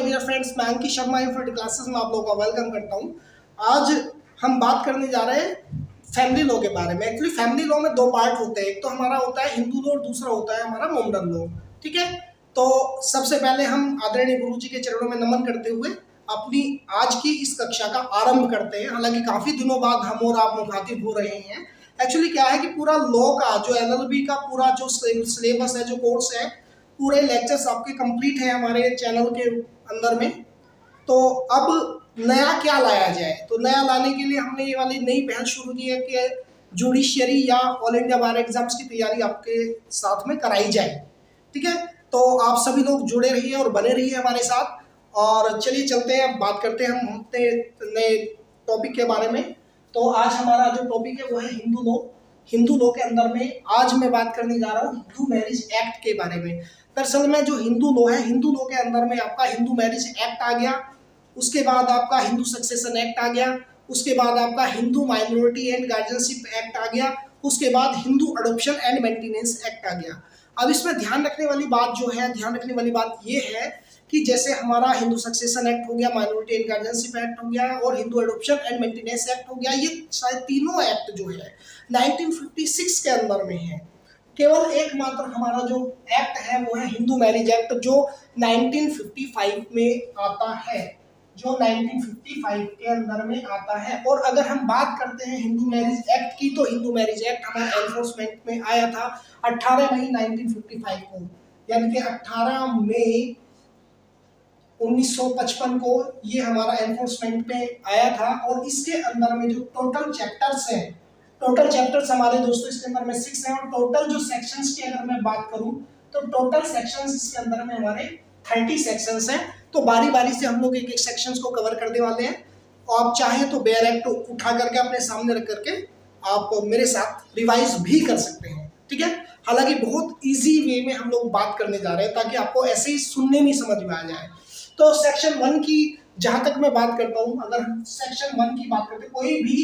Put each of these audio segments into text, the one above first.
My dear friends, मैं Ankit Sharma इनफिट classes में आप लोगों का वेलकम करता हूं। आज हम बात करने जा रहे हैं फैमिली लॉ के बारे में। एक्चुअली फैमिली लॉ में दो पार्ट होते हैं, एक तो हमारा होता है हिंदू लॉ और दूसरा होता है हमारा मोमडन लॉ। ठीक है, तो सबसे पहले हम आदरणीय गुरु जी के चरणों में नमन करते हुए अपनी आज की इस कक्षा का आरंभ करते हैं। हालांकि काफ़ी दिनों बाद हम और आप मुखातिब हो रहे हैं। एक्चुअली क्या है कि पूरा लॉ का जो LLB का पूरा जो सिलेबस है, जो कोर्स है, पूरे लेक्चर्स आपके कंप्लीट हैं हमारे चैनल के अंदर में। तो अब नया क्या लाया जाए, तो नया लाने के लिए हमने ये वाली नई पहल शुरू की है कि जुडिशियरी या ऑल इंडिया बार एग्जाम्स की तैयारी आपके साथ में कराई जाए। ठीक है, तो आप सभी लोग जुड़े रहिए और बने रहिए हमारे साथ। और चलिए चलते हैं, बात करते हैं हम अपने नए टॉपिक के बारे में। तो आज हमारा जो टॉपिक है वो है हिंदू लॉ। हिंदू लॉ के अंदर में आज मैं बात करने जा रहा हूँ हिंदू मैरिज एक्ट के बारे में। दरअसल में जो हिंदू लॉ है, हिंदू लॉ के अंदर में आपका हिंदू मैरिज एक्ट आ गया, उसके बाद आपका हिंदू सक्सेशन एक्ट आ गया, उसके बाद आपका Hindu minority and guardianship act आ गया, उसके बाद Hindu adoption and maintenance act आ गया। अब इसमें ध्यान रखने वाली बात जो है, ध्यान रखने वाली बात ये है कि जैसे हमारा हिंदू सक्सेशन एक्ट हो गया, माइनॉरिटी एंड गार्जियनशिप एक्ट हो गया और Hindu adoption and maintenance act हो गया, ये शायद तीनों एक्ट जो है 1956 के अंदर में है। केवल एकमात्र हमारा जो एक्ट है वो है हिंदू मैरिज एक्ट, जो 1955 में आता है, जो 1955 के अंदर में आता है। और अगर हम बात करते हैं हिंदू मैरिज एक्ट की, तो हिंदू मैरिज एक्ट हमारा एनफोर्समेंट में आया था 18 मई 1955 को, यानी कि 18 मई 1955 को ये हमारा एनफोर्समेंट में आया था। और इसके अंदर में जो टोटल चैप्टर्स हैं, टोटल चैप्टर्स हमारे दोस्तों इसके अंदर में 6 हैं। और टोटल जो सेक्शंस की अगर मैं बात करूं तो टोटल सेक्शंस इसके अंदर में हमारे 30 सेक्शंस हैं। तो बारी बारी से हम लोग एक एक सेक्शंस को कवर करने वाले हैं। और आप चाहें तो बेयर एक्ट उठा करके अपने सामने रख करके आप मेरे साथ रिवाइज भी कर सकते हैं। ठीक है, हालांकि बहुत ईजी वे में हम लोग बात करने जा रहे हैं ताकि आपको ऐसे ही सुनने में समझ में आ जाए। तो सेक्शन 1 की जहां तक मैं बात करता हूं, अगर सेक्शन 1 की बात करते हैं, कोई भी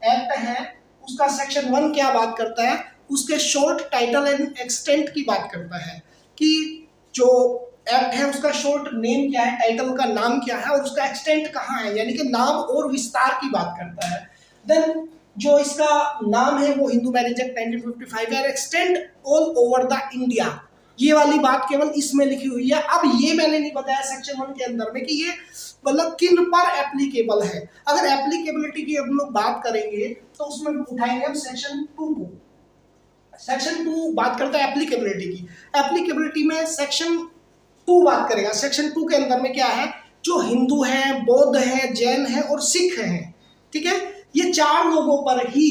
एक्ट है उसका सेक्शन 1 क्या बात करता है, उसके शॉर्ट टाइटल एंड एक्सटेंट की बात करता है कि जो एक्ट है उसका शॉर्ट नेम क्या है, टाइटल का नाम क्या है और उसका एक्सटेंट कहाँ है, यानी कि नाम और विस्तार की बात करता है। देन जो इसका नाम है वो हिंदू मैरिज एक्ट 1955 है, extend all over the India, ये वाली बात केवल इसमें लिखी हुई है। अब ये मैंने नहीं बताया सेक्शन 1 के अंदर में कि ये मतलब किन पर एप्लीकेबल है। अगर एप्लीकेबिलिटी की हम लोग बात करेंगे तो उसमें उठाएंगे हम सेक्शन 2 को। सेक्शन 2 बात करता है एप्लीकेबिलिटी की। एप्लीकेबिलिटी में सेक्शन 2 बात करेगा। सेक्शन 2 के अंदर में क्या है, जो हिंदू है, बौद्ध है, जैन है और सिख है, ठीक है, ये 4 लोगों पर ही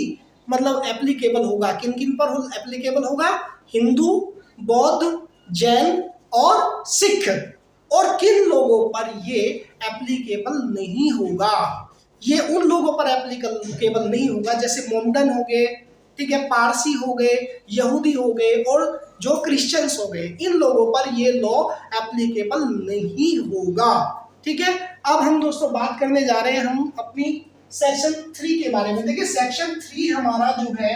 मतलब एप्लीकेबल होगा। किन किन पर एप्लीकेबल होगा, हिंदू, बौद्ध, जैन और सिख। और किन लोगों पर ये एप्लीकेबल नहीं होगा, ये उन लोगों पर एप्लीकेबल नहीं होगा जैसे मोमडन हो गए, ठीक है, पारसी हो गए, यहूदी हो गए और जो क्रिश्चियंस हो गए, इन लोगों पर ये लॉ एप्लीकेबल नहीं होगा। ठीक है, अब हम दोस्तों बात करने जा रहे हैं हम अपनी सेक्शन 3 के बारे में। देखिए सेक्शन 3 हमारा जो है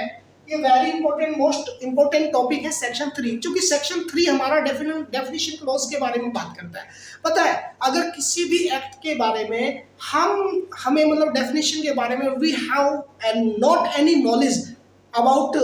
ये very important, most important topic है सेक्शन 3, क्योंकि सेक्शन 3 हमारा डेफिनेशन क्लॉज के बारे में बात करता है। पता है, अगर किसी भी एक्ट के बारे में हमें मतलब डेफिनेशन के बारे में we have and not any knowledge about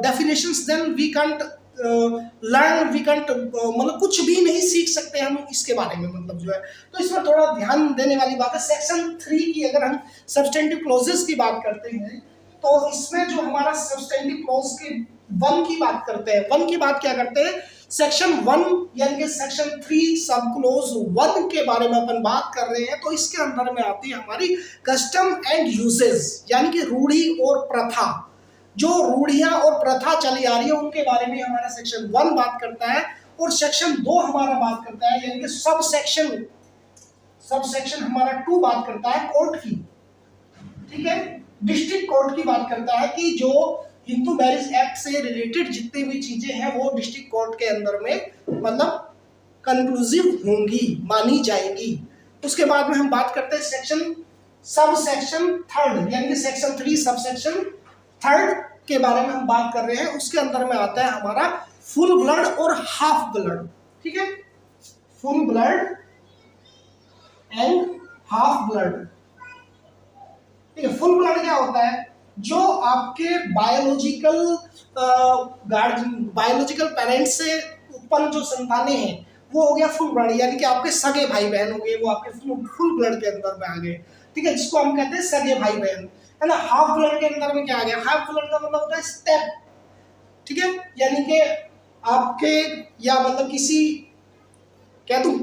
definitions, then we can't learn, we can't मतलब कुछ भी नहीं सीख सकते हम इसके बारे में, मतलब जो है। तो इसमें थोड़ा ध्यान देने वाली बात है। सेक्शन 3 की अगर हम सब्सटेंटिव क्लॉजेस की बात करते हैं तो इसमें जो हमारा सब्सटेंटिव क्लॉज के 1 की बात करते हैं, 1 की बात क्या करते हैं, सेक्शन 1 यानी कि सेक्शन 3 सब क्लॉज 1 के बारे में अपन बात कर रहे हैं। तो इसके अंदर में आती है हमारी कस्टम एंड यूजेस, यानी कि रूढ़ी और प्रथा। जो रूढ़ियां और प्रथा चली आ रही है उनके बारे में हमारा सेक्शन 1 बात करता है। और सेक्शन 2 हमारा बात करता है, यानी कि सब सेक्शन हमारा 2 बात करता है कोर्ट की, ठीक है, डिस्ट्रिक्ट कोर्ट की बात करता है कि जो हिंदू मैरिज एक्ट से रिलेटेड जितनी भी चीजें हैं वो डिस्ट्रिक्ट कोर्ट के अंदर में मतलब कंक्लूसिव होंगी, मानी जाएंगी। उसके बाद में हम बात करते हैं सब सेक्शन 3 यानी कि सेक्शन 3 सब सेक्शन 3 के बारे में हम बात कर रहे हैं। उसके अंदर में आता है हमारा फुल ब्लड और हाफ ब्लड, ठीक है, फुल ब्लड हाफ ब्लड। ठीक है, फुल ब्लड क्या होता है? जो आपके बायोलॉजिकल पेरेंट्स से उत्पन्न जो संतानें हैं वो हो गया फुल ब्लड, यानी कि आपके सगे भाई बहन हो गए, वो आपके फुल ब्लड के अंदर में आ गए। ठीक है, जिसको हम कहते हैं सगे भाई बहन, है ना। हाफ ब्लड के अंदर में क्या आ गया? हाफ ब्लड का मतलब होता है स्टेप। ठीक है, यानी कि आपके या मतलब किसी, कह दूं,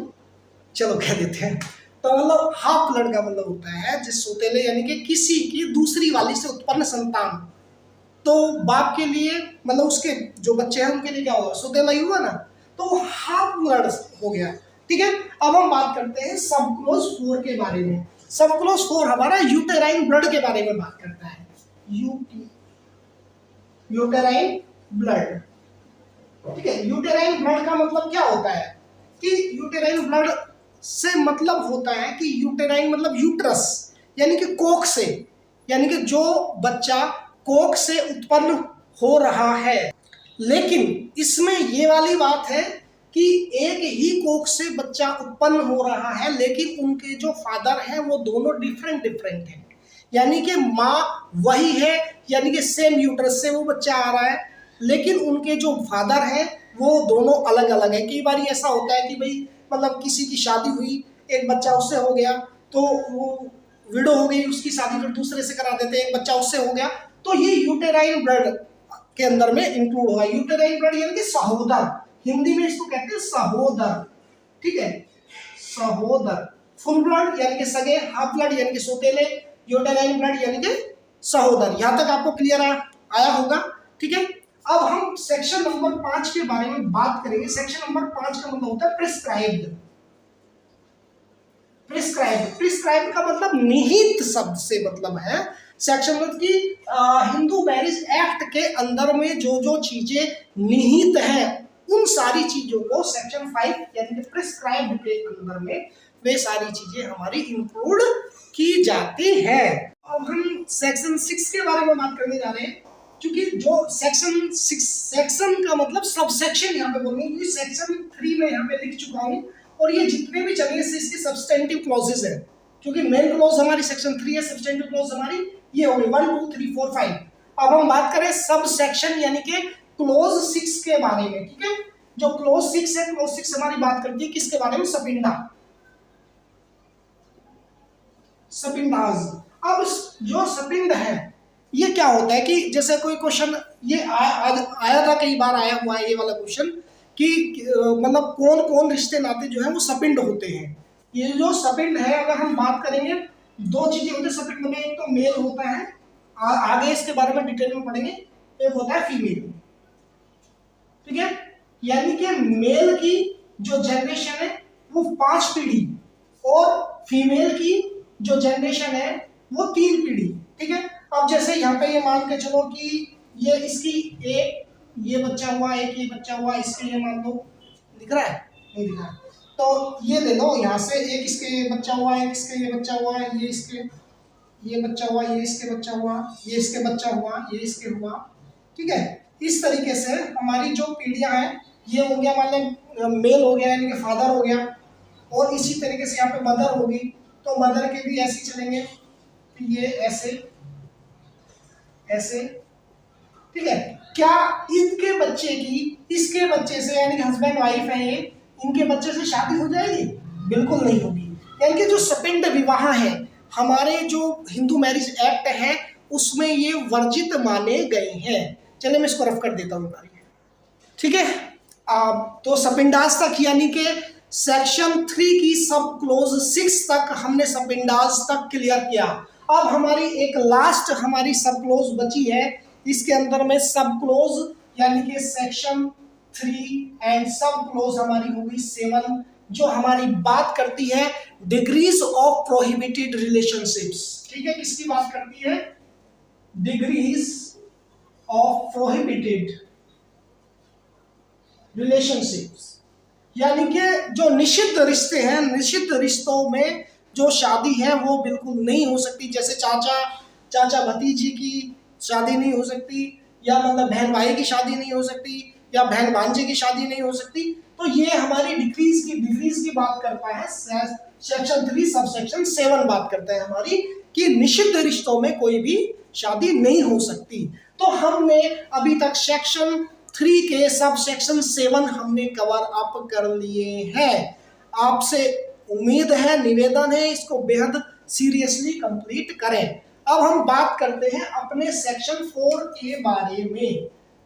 चलो कह देते हैं, तो मतलब हाफ ब्लड का मतलब होता है जिस सौतेले यानी कि किसी की दूसरी वाली से उत्पन्न संतान, तो बाप के लिए मतलब उसके जो बच्चे हैं उनके लिए क्या होगा? सौतेला ही हुआ ना, तो वो हाफ ब्लड हो गया। ठीक है, अब हम बात करते हैं सबक्लोज 4 के बारे में। सबक्लोज 4 हमारा यूटेराइन ब्लड के बारे में बात करता है। Uterine blood. ठीक है, यूटेराइन ब्लड का मतलब क्या होता है कि यूटेराइन ब्लड से मतलब होता है कि यूटेराइन मतलब यूट्रस यानी कि कोख से, यानी कि जो बच्चा कोख से उत्पन्न हो रहा है। लेकिन इसमें ये वाली बात है कि एक ही कोख से बच्चा उत्पन्न हो रहा है, लेकिन उनके जो फादर हैं वो दोनों डिफरेंट हैं, यानी कि माँ वही है, यानी कि सेम यूट्रस से वो बच्चा आ रहा है, लेकिन उनके जो फादर हैं वो दोनों अलग अलग है। कई बार ऐसा होता है कि भाई मतलब किसी की शादी हुई, एक बच्चा उससे हो गया, तो वो विडो हो गई, उसकी शादी फिर दूसरे से करा देते हैं, एक बच्चा उससे हो गया, तो ये यूटेराइन ब्लड के अंदर में इंक्लूड होगा। यूटेराइन ब्लड यानी कि सहोदर, हिंदी में इसको कहते हैं सहोदर। ठीक है, सहोदर। फुल ब्लड यानी कि सगे, हाफ ब्लड यानी कि सौतेले, यूटेराइन ब्लड यानी कि सहोदर। यहां तक आपको क्लियर आया होगा। ठीक है, अब हम सेक्शन नंबर 5 के बारे में बात करेंगे। सेक्शन नंबर 5 का मतलब होता है प्रिस्क्राइब्ड। प्रिस्क्राइब्ड का मतलब निहित शब्द से मतलब है सेक्शन मतलब कि हिंदू मैरिज एक्ट के अंदर में जो जो चीजें निहित है उन सारी चीजों को सेक्शन 5 यानी कि प्रिस्क्राइब्ड के अंदर में वे सारी चीजें हमारी इंक्लूड की जाती है। अब हम सेक्शन 6 के बारे में बात करने जा रहे हैं, क्योंकि जो सेक्शन 6 सेक्शन का मतलब सब सेक्शन यहाँ पे बोलेंगे, क्योंकि सेक्शन 3 में यहाँ पे लिख चुका हूँ, और ये जितने भी चलेंगे इसके सब्सटेंटिव क्लॉजेज है, क्योंकि मेन क्लॉज हमारी सेक्शन 3 है, सब्सटेंटिव क्लॉज हमारी ये हो गई 1 2 3 4 5। अब हम बात करें सब सेक्शन यानी कि क्लॉज 6 के बारे में। ठीक है, जो क्लॉज 6 है, क्लॉज 6 हमारी बात करती है किसके बारे में? सपिंडा, सपिंडाज। अब जो सपिंड है ये क्या होता है कि जैसे कोई क्वेश्चन ये आया था, कई बार आया हुआ है ये वाला क्वेश्चन कि मतलब कौन कौन रिश्ते नाते जो है वो सपिंड होते हैं। ये जो सपिंड है, अगर हम बात करेंगे, दो चीजें होती है सपिंड में, एक तो मेल होता है, आगे इसके बारे में डिटेल में पढ़ेंगे, एक होता है फीमेल। ठीक है, यानी कि मेल की जो जनरेशन है वो 5 पीढ़ी और फीमेल की जो जनरेशन है वो 3 पीढ़ी। ठीक है, अब जैसे यहाँ पे ये मान के चलो कि ये इसकी एक ये बच्चा हुआ, एक ये बच्चा हुआ, इसके ये मान लो, दिख रहा है? नहीं दिख रहा। तो ये ले लो, यहाँ से एक इसके ये बच्चा हुआ, एक इसके ये बच्चा हुआ, ये इसके ये बच्चा हुआ, ये इसके बच्चा हुआ, ये इसके बच्चा हुआ, ये इसके हुआ। ठीक है, इस तरीके से हमारी जो पीढ़ियां हैं ये हो गया, मतलब मेल हो गया यानी कि फादर हो गया, और इसी तरीके से यहाँ पे मदर होगी, तो मदर के भी ऐसे चलेंगे, ये ऐसे ऐसे। ठीक है, क्या इनके बच्चे की इसके बच्चे से यानी कि हस्बैंड वाइफ है ये, इनके बच्चे से शादी हो जाएगी? बिल्कुल नहीं होगी। यानी कि जो सपिंड विवाह है हमारे जो हिंदू मैरिज एक्ट है उसमें ये वर्जित माने गए हैं। चलिए मैं इसको रफ कर देता हूँ। ठीक है, तो सपिंडास तक यानी कि सेक्शन 3 की सब क्लोज 6 तक हमने सपिंडास तक क्लियर किया। अब हमारी एक लास्ट हमारी सब क्लोज बची है, इसके अंदर में सब क्लोज यानी कि सेक्शन 3 एंड सब क्लोज हमारी होगी 7, जो हमारी बात करती है डिग्रीज ऑफ प्रोहिबिटेड रिलेशनशिप्स। ठीक है, किसकी बात करती है? डिग्रीज ऑफ प्रोहिबिटेड रिलेशनशिप्स, यानी कि जो निषिद्ध रिश्ते हैं, निषिद्ध रिश्तों में जो शादी है वो बिल्कुल नहीं हो सकती। जैसे चाचा भतीजी की शादी नहीं हो सकती, या मतलब बहन भाई की शादी नहीं हो सकती, या बहन भांजे की शादी नहीं हो सकती। तो ये हमारी डिग्रीज की बात करता है सेक्शन 3 सब सेक्शन 7 बात करते हैं हमारी कि निषिद्ध रिश्तों में कोई भी शादी नहीं हो सकती। तो हमने अभी तक सेक्शन 3 के सब सेक्शन 7 हमने कवर अप कर लिए हैं। आपसे उम्मीद है, निवेदन है, इसको बेहद सीरियसली कंप्लीट करें। अब हम बात करते हैं अपने सेक्शन 4 के बारे में।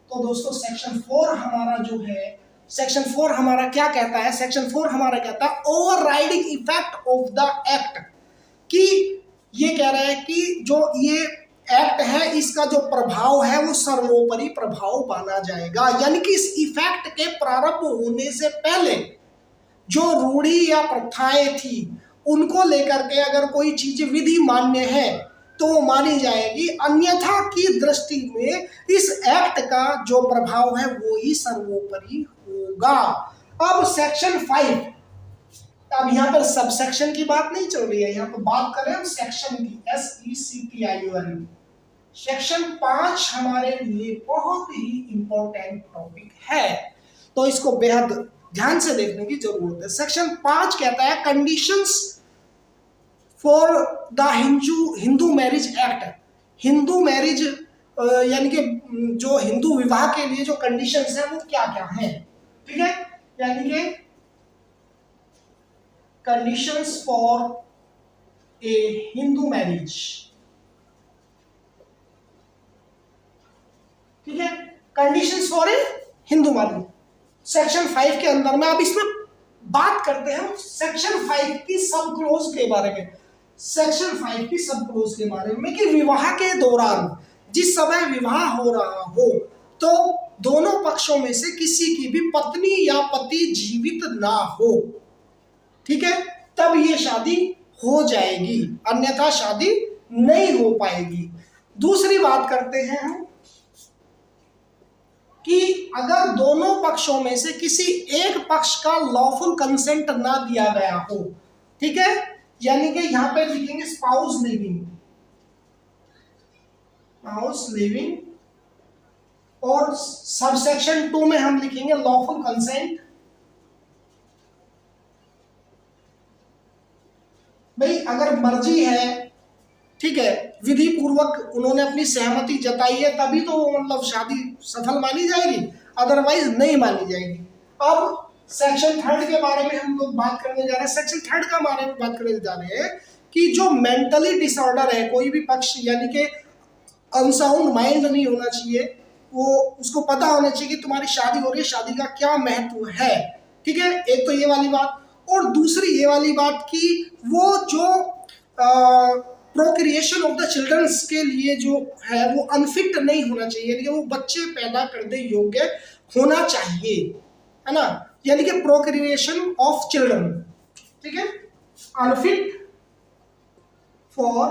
तो दोस्तों सेक्शन 4 हमारा जो है, सेक्शन 4 हमारा क्या कहता है? सेक्शन 4 हमारा कहता है overriding effect of the act, कि ये कह रहा है कि जो ये एक्ट है इसका जो प्रभाव है वो सर्वोपरि प्रभाव माना जाएगा। यानी कि इस इफेक्ट के प्रारंभ होने से पहले जो रूढ़ी या प्रथाएं थी उनको लेकर के अगर कोई चीज विधि मान्य है तो वो मानी जाएगी, अन्यथा की दृष्टि में इस एक्ट का जो प्रभाव है वो ही सर्वोपरि होगा। अब सेक्शन 5, अब यहाँ पर सब सेक्शन की बात नहीं चल रही है, यहाँ पर बात कर रहे हैं हम सेक्शन की, SECTION। सेक्शन 5 हमारे लिए बहुत ही इंपॉर्टेंट टॉपिक है, तो इसको बेहद ध्यान से देखने की जरूरत है। सेक्शन 5 कहता है conditions for the Hindu marriage act. Hindu marriage यानी कि जो हिंदू विवाह के लिए जो कंडीशंस हैं वो क्या क्या हैं, ठीक है? यानी कि conditions for a Hindu marriage, ठीक है? Conditions for a Hindu marriage section 5 के अंदर में। अब इसमें बात करते हैं हम सेक्शन 5 की सब क्लोज के बारे में। सेक्शन 5 की सब क्लोज के बारे में कि विवाह के दौरान जिस समय विवाह हो रहा हो तो दोनों पक्षों में से किसी की भी पत्नी या पति जीवित ना हो, ठीक है, तब ये शादी हो जाएगी, अन्यथा शादी नहीं हो पाएगी। दूसरी बात करते हैं हम कि अगर दोनों पक्षों में से किसी एक पक्ष का लॉफुल कंसेंट ना दिया गया हो, ठीक है, यानी कि यहां पे लिखेंगे स्पाउस लिविंग, स्पाउस लिविंग, और सबसेक्शन 2 में हम लिखेंगे लॉफुल कंसेंट। भाई अगर मर्जी है, ठीक है, विधि पूर्वक उन्होंने अपनी सहमति जताई है तभी तो मतलब शादी सफल मानी जाएगी, अदरवाइज नहीं मानी जाएगी। अब सेक्शन 3 के बारे में हम लोग बात करने जा रहे हैं। सेक्शन 3 का बारे में बात करने जा रहे हैं कि जो मेंटली डिसऑर्डर है, कोई भी पक्ष यानी कि अनसाउंड माइंड नहीं होना चाहिए, वो उसको पता होना चाहिए कि तुम्हारी शादी हो रही है, शादी का क्या महत्व है, ठीक है? एक तो ये वाली बात, और दूसरी ये वाली बात कि वो जो प्रोक्रिएशन ऑफ द चिल्ड्रंस के लिए जो है वो अनफिट नहीं होना चाहिए, यानी कि वो बच्चे पैदा करने योग्य होना चाहिए, है ना? यानी कि प्रोक्रिएशन ऑफ चिल्ड्रन, ठीक है, unfit for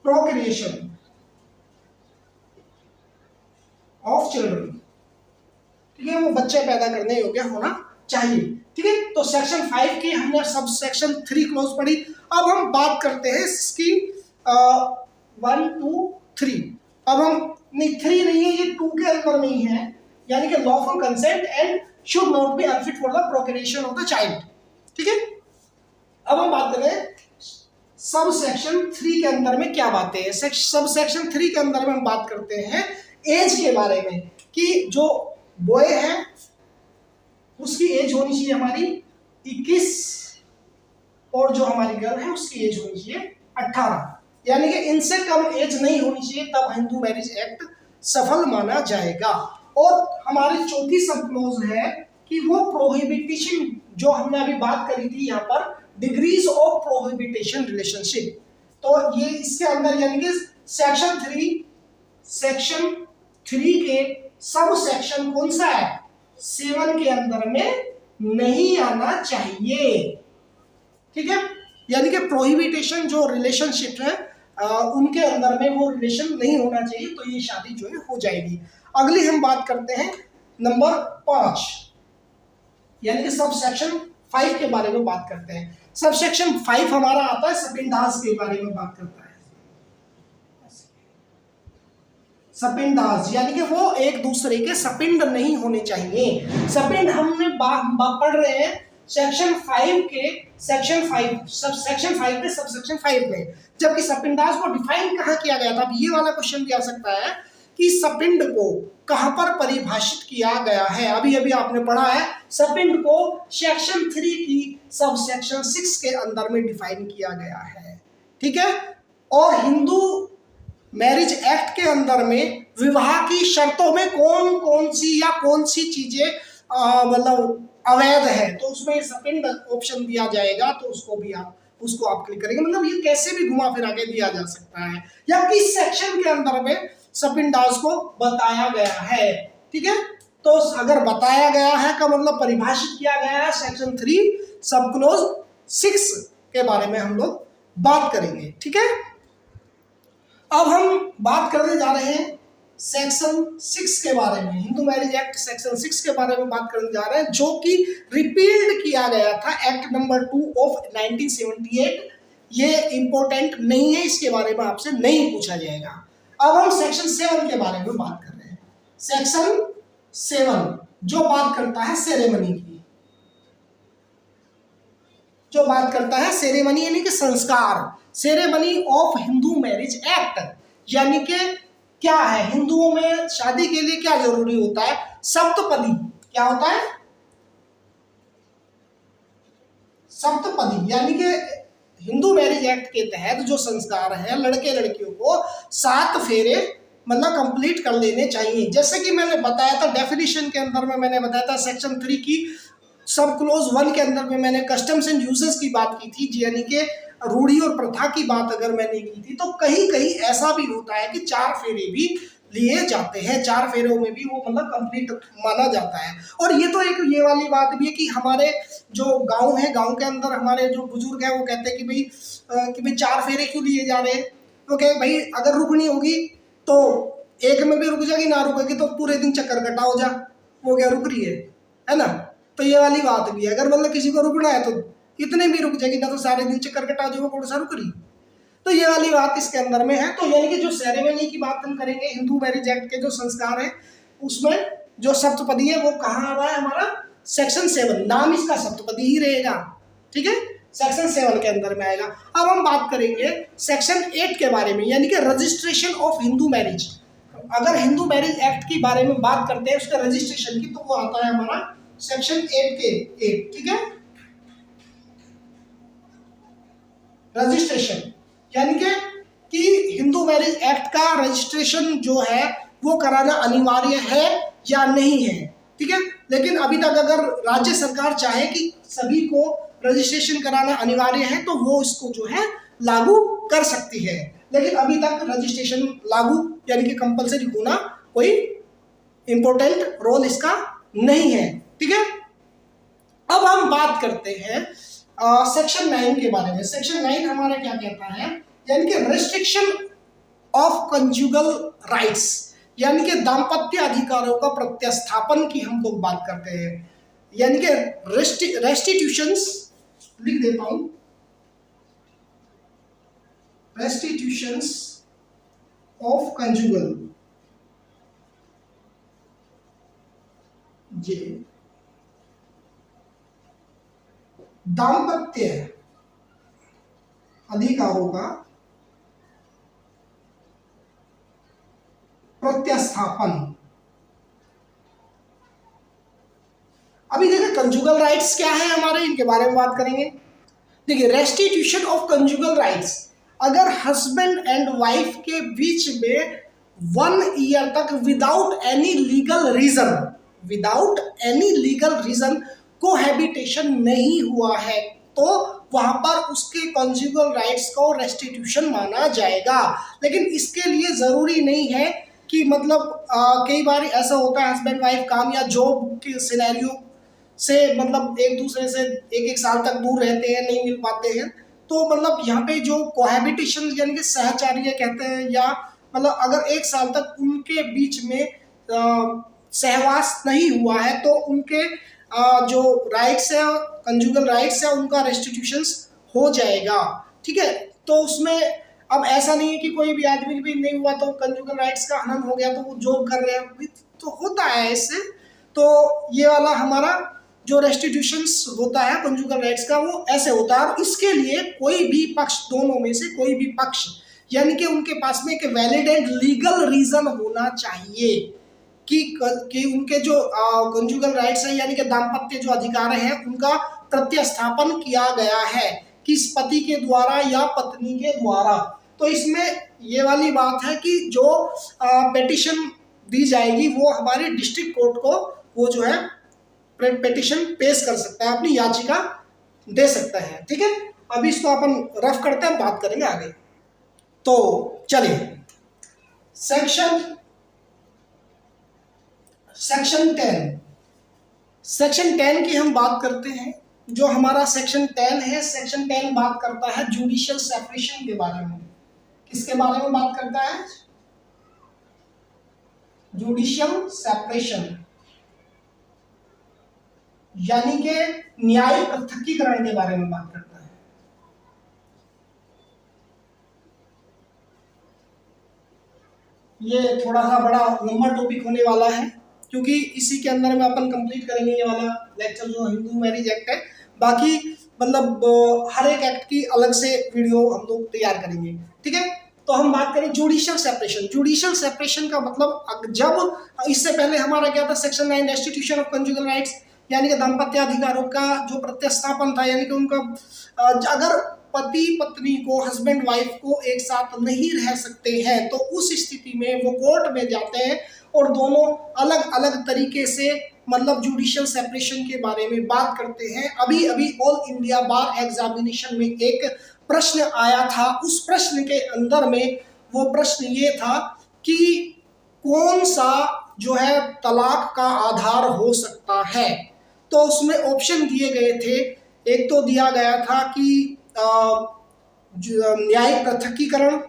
procreation of children, ठीक है, वो बच्चे पैदा करने योग्य होना चाहिए, ठीक है? तो सेक्शन 5 की हमने सब सेक्शन 3 क्लोज पढ़ी। अब हम बात करते हैं इसकी 1 2 3। अब हम नहीं 3 नहीं है, ये 2 के अंदर नहीं है, यानी कि lawful consent and should not be unfit for the procreation of the child, ठीक है? अब हम बात करें सब सेक्शन 3 के अंदर में क्या बातें हैं। सब सेक्शन 3 के अंदर में हम बात करते हैं एज के बारे में कि जो बॉय है उसकी एज होनी चाहिए हमारी 21 और जो हमारी गर्ल है उसकी एज होनी चाहिए 18, यानी कि इनसे कम एज नहीं होनी चाहिए, तब हिंदू मैरिज एक्ट सफल माना जाएगा। और हमारी चौथी सब क्लोज है कि वो प्रोहिबिटेशन, जो हमने अभी बात करी थी यहाँ पर, डिग्रीज ऑफ प्रोहिबिटेशन रिलेशनशिप, तो ये इसके अंदर यानी कि सेक्शन 3 के सब सेक्शन कौन सा है? 7 के अंदर में नहीं आना चाहिए, ठीक है? यानी कि प्रोहिबिटेशन जो रिलेशनशिप है उनके अंदर में वो रिलेशन नहीं होना चाहिए, तो ये शादी जो है हो जाएगी। अगली हम बात करते हैं नंबर 5, यानी कि सब सेक्शन 5 के बारे में बात करते हैं। सब सेक्शन 5 हमारा आता है सपिंडास के बारे में बात करता है। सपिंडास यानी कि वो एक दूसरे के सपिंड नहीं होने चाहिए। सपिंड हमने पढ़ रहे हैं सेक्शन 5 के सेक्शन 5 पे सब सेक्शन 5 में, जबकि सपिंडास को डिफाइन कहाँ किया गया था। अब ये वाला क्वेश्चन भी आ सकता है कि सपिंड को कहां पर परिभाषित किया गया है। अभी अभी आपने पढ़ा है सपिंड को सेक्शन 3 की सब सेक्शन 6 के अंदर में डिफाइन किया गया है, ठीक है। और हिंदू मैरिज एक्ट के अंदर में विवाह की शर्तों में कौन कौन सी चीजें मतलब अवैध है, तो उसमें सपिंड ऑप्शन दिया जाएगा, तो उसको आप क्लिक करेंगे। मतलब ये कैसे भी घुमा फिरा के दिया जा सकता है, या किस सेक्शन के अंदर में सपिंडास को बताया गया है, ठीक है। तो अगर बताया गया है का मतलब परिभाषित किया गया है, सेक्शन 3 सब क्लोज 6 के बारे में हम लोग बात करेंगे, ठीक है। अब हम बात करने जा रहे हैं सेक्शन 6 के बारे में, हिंदू मैरिज एक्ट सेक्शन 6 के बारे में बात करने जा रहे हैं, जो कि रिपील्ड किया गया था एक्ट नंबर 2 ऑफ 1978। ये इंपॉर्टेंट नहीं है, इसके बारे में आपसे नहीं पूछा जाएगा। अब हम सेक्शन 7 के बारे में बात कर रहे हैं। सेक्शन 7 जो बात करता है सेरेमनी की, जो बात करता है सेरेमनी यानी कि संस्कार, ceremony of Hindu marriage act, यानी कि क्या है, हिंदुओं में शादी के लिए क्या जरूरी होता है, सप्तपदी। क्या होता है, सप्तपदी, यानी कि हिंदू मैरिज एक्ट के तहत जो संस्कार है, लड़के लड़कियों को 7 फेरे मतलब कंप्लीट कर लेने चाहिए। जैसे कि मैंने बताया था डेफिनेशन के अंदर में, मैंने बताया था सेक्शन 3 की सब क्लोज 1 के अंदर में मैंने कस्टम्स एंड यूजेस की बात की थी, यानी कि रूढ़ी और प्रथा की बात अगर मैंने की थी, तो कहीं कहीं ऐसा भी होता है कि 4 फेरे भी लिए जाते हैं, 4 फेरों में भी वो मतलब कंप्लीट माना जाता है। और ये तो एक ये वाली बात भी है कि हमारे जो गांव है, गांव के अंदर हमारे जो बुजुर्ग हैं वो कहते हैं कि भाई 4 फेरे क्यों लिए जा रहे हैं, तो क्या भाई अगर रुकनी होगी तो एक में भी रुक जाएगी, ना रुकेगी तो पूरे दिन चक्कर कटा हो जा, वो क्या रुक रही है ना। तो ये वाली बात भी है, अगर मतलब किसी को रुकना है तो इतने भी रुक जाएगी, ना तो सारे दिन चक्कर कटा जो वो कौन सा रुक रही। तो ये वाली बात इसके अंदर में है। तो यानी कि जो सेरेमनी की बात हम करेंगे हिंदू मैरिज एक्ट के जो संस्कार है, उसमें जो सप्तपदी है वो कहाँ आ रहा है हमारा, सेक्शन 7, नाम इसका सप्तपदी ही रहेगा, ठीक है, सेक्शन 7 के अंदर में आएगा। अब हम बात करेंगे सेक्शन 8 के बारे में, यानी कि रजिस्ट्रेशन ऑफ हिंदू मैरिज। अगर हिंदू मैरिज एक्ट के बारे में बात करते हैं उसके रजिस्ट्रेशन की, तो वो आता है हमारा सेक्शन 8 के 8, ठीक है। रजिस्ट्रेशन यानी कि हिंदू मैरिज एक्ट का रजिस्ट्रेशन जो है वो कराना अनिवार्य है या नहीं है, ठीक है। लेकिन अभी तक अगर राज्य सरकार चाहे कि सभी को रजिस्ट्रेशन कराना अनिवार्य है तो वो इसको जो है लागू कर सकती है, लेकिन अभी तक रजिस्ट्रेशन लागू यानी कि कंपलसरी होना कोई इंपॉर्टेंट रोल इसका नहीं है, ठीक है। अब हम बात करते हैं सेक्शन 9 के बारे में। सेक्शन 9 हमारा क्या कहता है, यानी कि रेस्ट्रिक्शन ऑफ कंजुगल राइट्स, यानी कि दाम्पत्य अधिकारों का प्रत्यास्थापन की हम लोग बात करते हैं, यानी कि रेस्टिट्यूशंस लिख देता हूं, रेस्टिट्यूशंस ऑफ कंजुगल, ये दाम्पत्य अधिकारों का प्रत्यास्थापन। अभी देखिए कंजुगल राइट्स क्या है हमारे, इनके बारे में बात करेंगे। देखिए रेस्टिट्यूशन ऑफ कंजुगल राइट्स, अगर हस्बैंड एंड वाइफ के बीच में 1 ईयर तक without any legal reason cohabitation नहीं हुआ है, तो वहां पर उसके कंजुगल राइट्स को रेस्टिट्यूशन माना जाएगा। लेकिन इसके लिए जरूरी नहीं है कि मतलब कई बार ऐसा होता है हस्बैंड वाइफ काम या जॉब के सिनेरियो से मतलब एक दूसरे से एक साल तक दूर रहते हैं, नहीं मिल पाते हैं, तो मतलब यहाँ पे जो कोहैबिटेशन यानी कि सहचार्य कहते हैं, या मतलब अगर 1 साल तक उनके बीच में सहवास नहीं हुआ है तो उनके जो राइट्स है कंजुगल राइट्स है उनका रेस्टिट्यूशन हो जाएगा, ठीक है। तो उसमें अब ऐसा नहीं है कि कोई भी आदमी भी नहीं हुआ तो कंजुगल राइट्स का हनन हो गया तो वो जॉब कर रहे हैं, तो होता है इससे। तो ये वाला हमारा जो रेस्टिट्यूशंस होता है कंजुगल राइट्स का वो ऐसे होता है, और इसके लिए कोई भी पक्ष, दोनों में से कोई भी पक्ष, यानी कि उनके पास में एक वैलिड एंड लीगल रीजन होना चाहिए कि उनके जो कंजुगल राइट्स है यानी कि दाम्पत्य जो अधिकार है उनका प्रत्यस्थापन किया गया है किस पति के द्वारा या पत्नी के द्वारा। तो इसमें ये वाली बात है कि जो पेटिशन दी जाएगी वो हमारे डिस्ट्रिक्ट कोर्ट को वो जो है पेटिशन पेश कर सकता है, अपनी याचिका दे सकता है। ठीक है, अभी इसको अपन रफ करते हैं, बात करेंगे आगे। तो चलिए सेक्शन 10 की हम बात करते हैं। जो हमारा सेक्शन 10 है, सेक्शन 10 बात करता है जुडिशियल सेपरेशन के बारे में। किसके बारे में बात करता है? जुडिशियल सेपरेशन, यानी कि न्यायिक पृथक्कीकरण के बारे में बात करता है। ये थोड़ा सा बड़ा लंबा टॉपिक होने वाला है, क्योंकि इसी के अंदर में अपन कंप्लीट करेंगे ये वाला लेक्चर जो हिंदू मैरिज एक्ट है। बाकी मतलब हर एक एक्ट की अलग से वीडियो हम लोग तैयार करेंगे। ठीक है, तो हम बात करें जुडिशियल सेपरेशन। जुडिशियल सेपरेशन का मतलब, जब इससे पहले हमारा क्या था, section 9 restitution of conjugal rights, यानी कि दाम्पत्य अधिकारों का जो प्रत्यस्थापन था, यानी कि उनका अगर पति पत्नी को, हस्बैंड वाइफ को एक साथ नहीं रह सकते हैं तो उस स्थिति में वो कोर्ट में जाते हैं और दोनों अलग अलग तरीके से मतलब जुडिशियल सेपरेशन के बारे में बात करते हैं। अभी अभी ऑल इंडिया बार एग्जामिनेशन में एक प्रश्न आया था, उस प्रश्न के अंदर में वो प्रश्न ये था कि कौन सा जो है तलाक का आधार हो सकता है। तो उसमें ऑप्शन दिए गए थे, एक तो दिया गया था कि न्यायिक पृथक्कीकरण,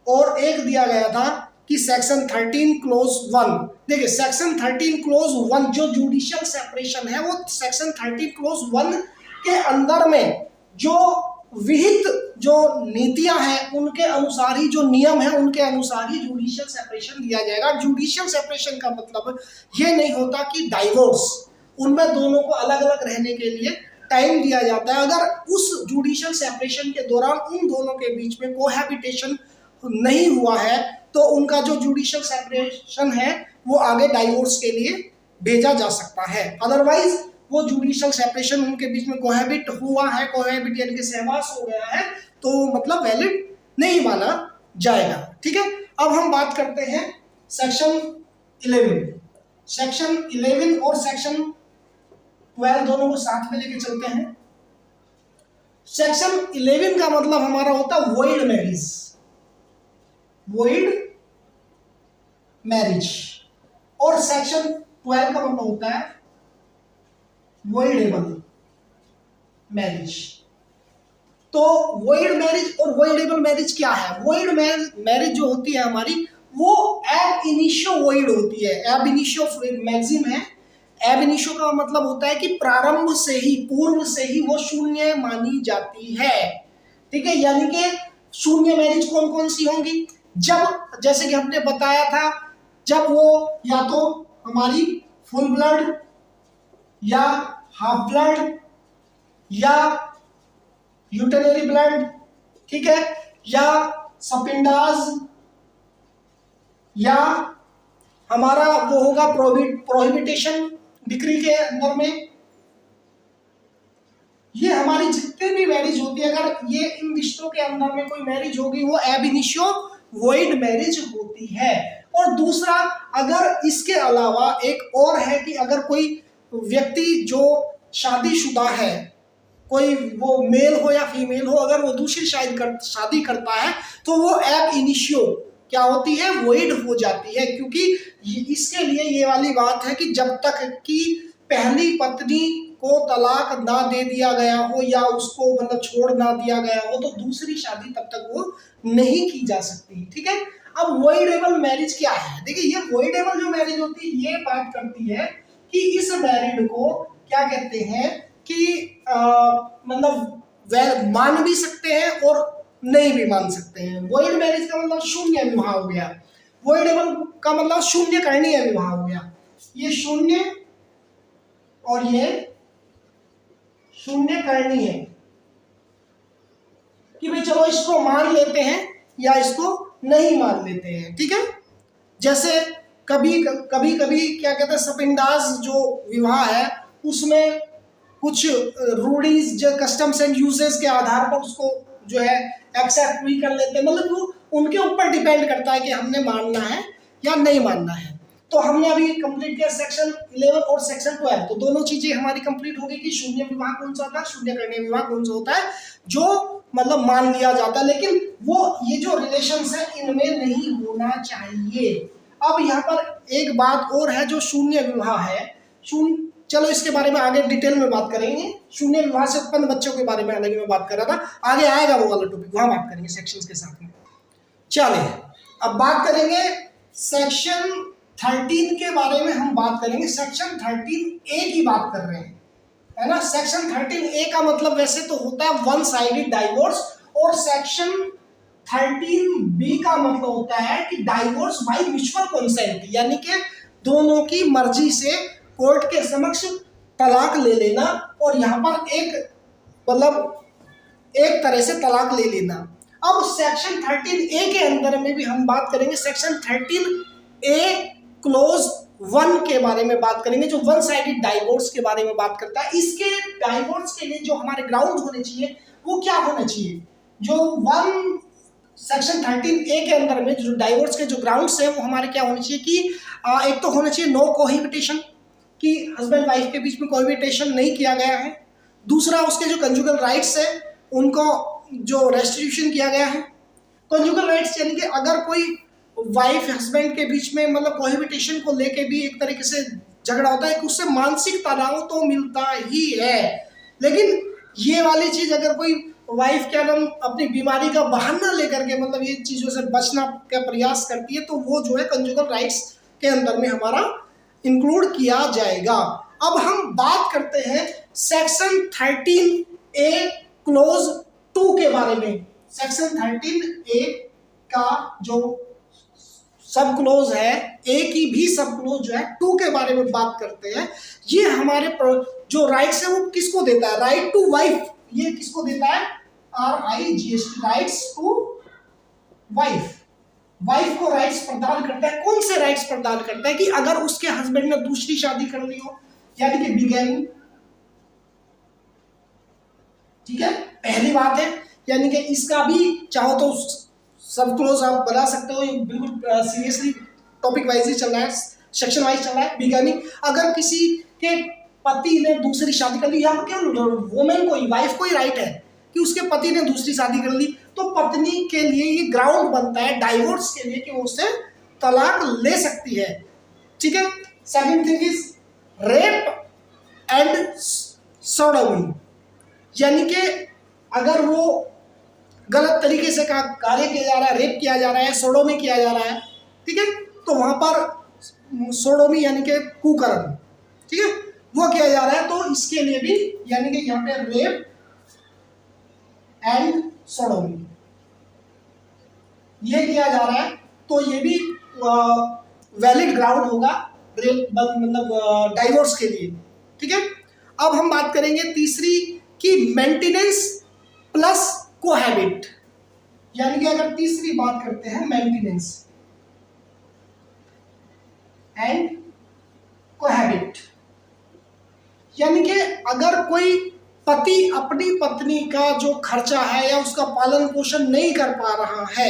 और एक दिया गया था कि सेक्शन 13 क्लोज 1। देखिए सेक्शन 13 क्लोज 1 जो जुडिशियल सेपरेशन है वो सेक्शन 13 क्लोज 1 के अंदर में जो विहित जो नीतियां हैं उनके अनुसार ही, जो नियम है उनके अनुसार ही जुडिशियल सेपरेशन दिया जाएगा। जुडिशियल सेपरेशन का मतलब ये नहीं होता कि डाइवोर्स, उनमें दोनों को अलग अलग रहने के लिए टाइम दिया जाता है। अगर उस जुडिशियल सेपरेशन के दौरान उन दोनों के बीच में कोहैबिटेशन नहीं हुआ है तो उनका जो जुडिशियल सेपरेशन है वो आगे डाइवोर्स के लिए भेजा जा सकता है। अदरवाइज वो जुडिशियल सेपरेशन उनके बीच में कोहैबिट हुआ है, कोहैबिट यानी कि सहवास हो गया है, तो मतलब वैलिड नहीं माना जाएगा। ठीक है, अब हम बात करते हैं सेक्शन 11। सेक्शन 11 और सेक्शन 12 दोनों को साथ में लेके चलते हैं। सेक्शन 11 का मतलब हमारा होता है वॉइड मैरिज, वॉइड मैरिज, और सेक्शन 12 का मतलब होता है वॉइडेबल मैरिज। तो वॉइड मैरिज और वॉइडेबल मैरिज क्या है? वॉइड मैरिज जो होती है हमारी वो एब इनिशियो वॉइड होती है। एब इनिशियो मैक्सिम है। एब इनिशियो का मतलब होता है कि प्रारंभ से ही, पूर्व से ही वो शून्य मानी जाती है। ठीक है, यानी कि शून्य मैरिज कौन कौन सी होंगी? जब, जैसे कि हमने बताया था, जब वो या तो हमारी फुल ब्लड या हाफ ब्लड या यूटेनरी ब्लड, ठीक है, या सपिंडाज, या हमारा वो होगा प्रोहिबिटेशन डिक्री के अंदर में। ये हमारी जितने भी मैरिज होती है, अगर ये इन रिश्तों के अंदर में कोई मैरिज होगी वो एब इनिशियो वॉइड मैरिज होती है। और दूसरा, अगर इसके अलावा एक और है कि अगर कोई व्यक्ति जो शादीशुदा है, कोई वो मेल हो या फीमेल हो, अगर वो दूसरी शादी करता है तो वो एब इनिशियो क्या होती है? वॉइड हो जाती है। क्योंकि इसके लिए ये वाली बात है कि जब तक कि पहली पत्नी को तलाक ना दे दिया गया हो या उसको मतलब छोड़ ना दिया गया हो तो दूसरी शादी तब तक वो नहीं की जा सकती। ठीक है, अब वॉइडेबल मैरिज क्या है? देखिए, ये वॉइडेबल जो मैरिज होती है ये बात करती है कि इस मैरिड को क्या कहते हैं कि मतलब मान भी सकते हैं और नहीं भी मान सकते हैं। वॉइड मैरिज का मतलब शून्य विवाह हो गया, वॉइडेबल का मतलब शून्य करणीय विवाह हो गया। ये शून्य और ये शून्य करनी है कि भाई चलो इसको मान लेते हैं या इसको नहीं मान लेते हैं, ठीक है। जैसे कभी कभी क्या कहते हैं, सपिंडास जो विवाह है उसमें कुछ रूढ़ीज जो कस्टम्स एंड यूजेस के आधार पर उसको जो है एक्सेप्ट भी कर लेते हैं, मतलब वो उनके ऊपर डिपेंड करता है कि हमने मानना है या नहीं मानना है। तो हमने अभी कंप्लीट किया सेक्शन 11 और सेक्शन 12, तो दोनों चीजें हमारी कंप्लीट हो गई कि शून्य विवाह कौन सा होता है, शून्य करनीय विवाह कौन सा होता है, जो मतलब मान लिया जाता है, लेकिन वो ये जो रिलेशंस है इनमें नहीं होना चाहिए। अब यहाँ पर एक बात और है जो शून्य विवाह है, चलो इसके बारे में आगे डिटेल में बात करेंगे। शून्य विवाह से उत्पन्न बच्चों के बारे में अलग में बात कर रहा था, आगे आएगा वो वाला टॉपिक, वहां बात करेंगे सेक्शंस के साथ में। चलिए अब बात करेंगे सेक्शन 13 के बारे में, हम बात करेंगे सेक्शन 13A की बात कर रहे हैं, है ना। सेक्शन 13A का मतलब वैसे तो होता है वन साइडेड डाइवोर्स, और सेक्शन 13B का मतलब होता है कि डाइवोर्स बाय म्यूचुअल कंसेंट, यानी कि दोनों की मर्जी से कोर्ट के समक्ष तलाक ले लेना, और यहाँ पर एक मतलब एक तरह से तलाक ले लेना। अब सेक्शन 13A के अंदर में भी हम बात करेंगे सेक्शन 13A क्लोज 1 के बारे में बात करेंगे, जो वन साइडेड डाइवोर्स के बारे में बात करता है। इसके डाइवोर्स के लिए जो हमारे ग्राउंड होने चाहिए वो क्या होने चाहिए, जो सेक्शन 13A के अंदर में जो डाइवोर्स के जो ग्राउंड्स है वो हमारे क्या होने चाहिए कि एक तो होने चाहिए नो कोहिबिटेशन, कि हस्बैंड वाइफ के बीच में कोहिबिटेशन नहीं किया गया है। दूसरा, उसके जो कंजुगल राइट्स है उनको जो रेस्ट्रिक्शन किया गया है। कंजुगल राइट्स यानी कि अगर कोई वाइफ हस्बैंड के बीच में मतलब कोहिबिटेशन को लेके भी एक तरीके से झगड़ा होता है कि उससे मानसिक तनाव तो मिलता ही है, लेकिन ये वाली चीज अगर कोई वाइफ क्या नाम अपनी बीमारी का बहाना लेकर के मतलब ये चीजों से बचना का प्रयास करती है, तो वो जो है कंजुगल राइट्स के अंदर में हमारा इंक्लूड किया जाएगा। अब हम बात करते हैं सेक्शन 13A क्लोज 2 के बारे में। सेक्शन 13A का जो सब क्लोज है, ए की भी सब क्लोज जो है 2 के बारे में बात करते हैं। ये हमारे जो राइट्स है वो किसको देता है, राइट टू वाइफ, ये किसको देता है, RIGHT, rights to wife. Wife को राइट्स प्रदान करता है। कौन से राइट्स प्रदान करता है कि अगर उसके हस्बैंड ने दूसरी शादी कर ली हो, यानी कि बिगैमी, ठीक है, पहली बात है, यानी कि इसका भी चाहो तो सब क्लोज आप बना सकते हो, ये बिल्कुल सीरियसली टॉपिक वाइज ही चल रहा है, सेक्शन वाइज चल रहा है। बिगैमी, अगर किसी के पति ने दूसरी शादी कर ली, यहाँ पर वुमेन को, वाइफ को ही राइट है कि उसके पति ने दूसरी शादी कर ली, तो पत्नी के लिए ये ग्राउंड बनता है डाइवोर्स के लिए कि वो उससे तलाक ले सकती है, ठीक है। Second thing is rape and sodomy, यानी कि अगर वो गलत तरीके से कार्य किया जा रहा है, रेप किया जा रहा है, सोडोमी किया जा रहा है, ठीक है, तो वहां पर सोडोमी यानी कि कुकर्म, ठीक है, वो किया जा रहा है, तो इसके लिए भी यानी कि यहाँ पे रेप एंड सोडोमी ये किया जा रहा है, तो ये भी वैलिड ग्राउंड होगा रेप मतलब डाइवोर्स के लिए, ठीक है। अब हम बात करेंगे तीसरी कि मेंटेनेंस प्लस कोहैबिट, यानी कि अगर तीसरी बात करते हैं मेंटेनेंस एंड कोहैबिट, यानी कि अगर कोई पति अपनी पत्नी का जो खर्चा है या उसका पालन पोषण नहीं कर पा रहा है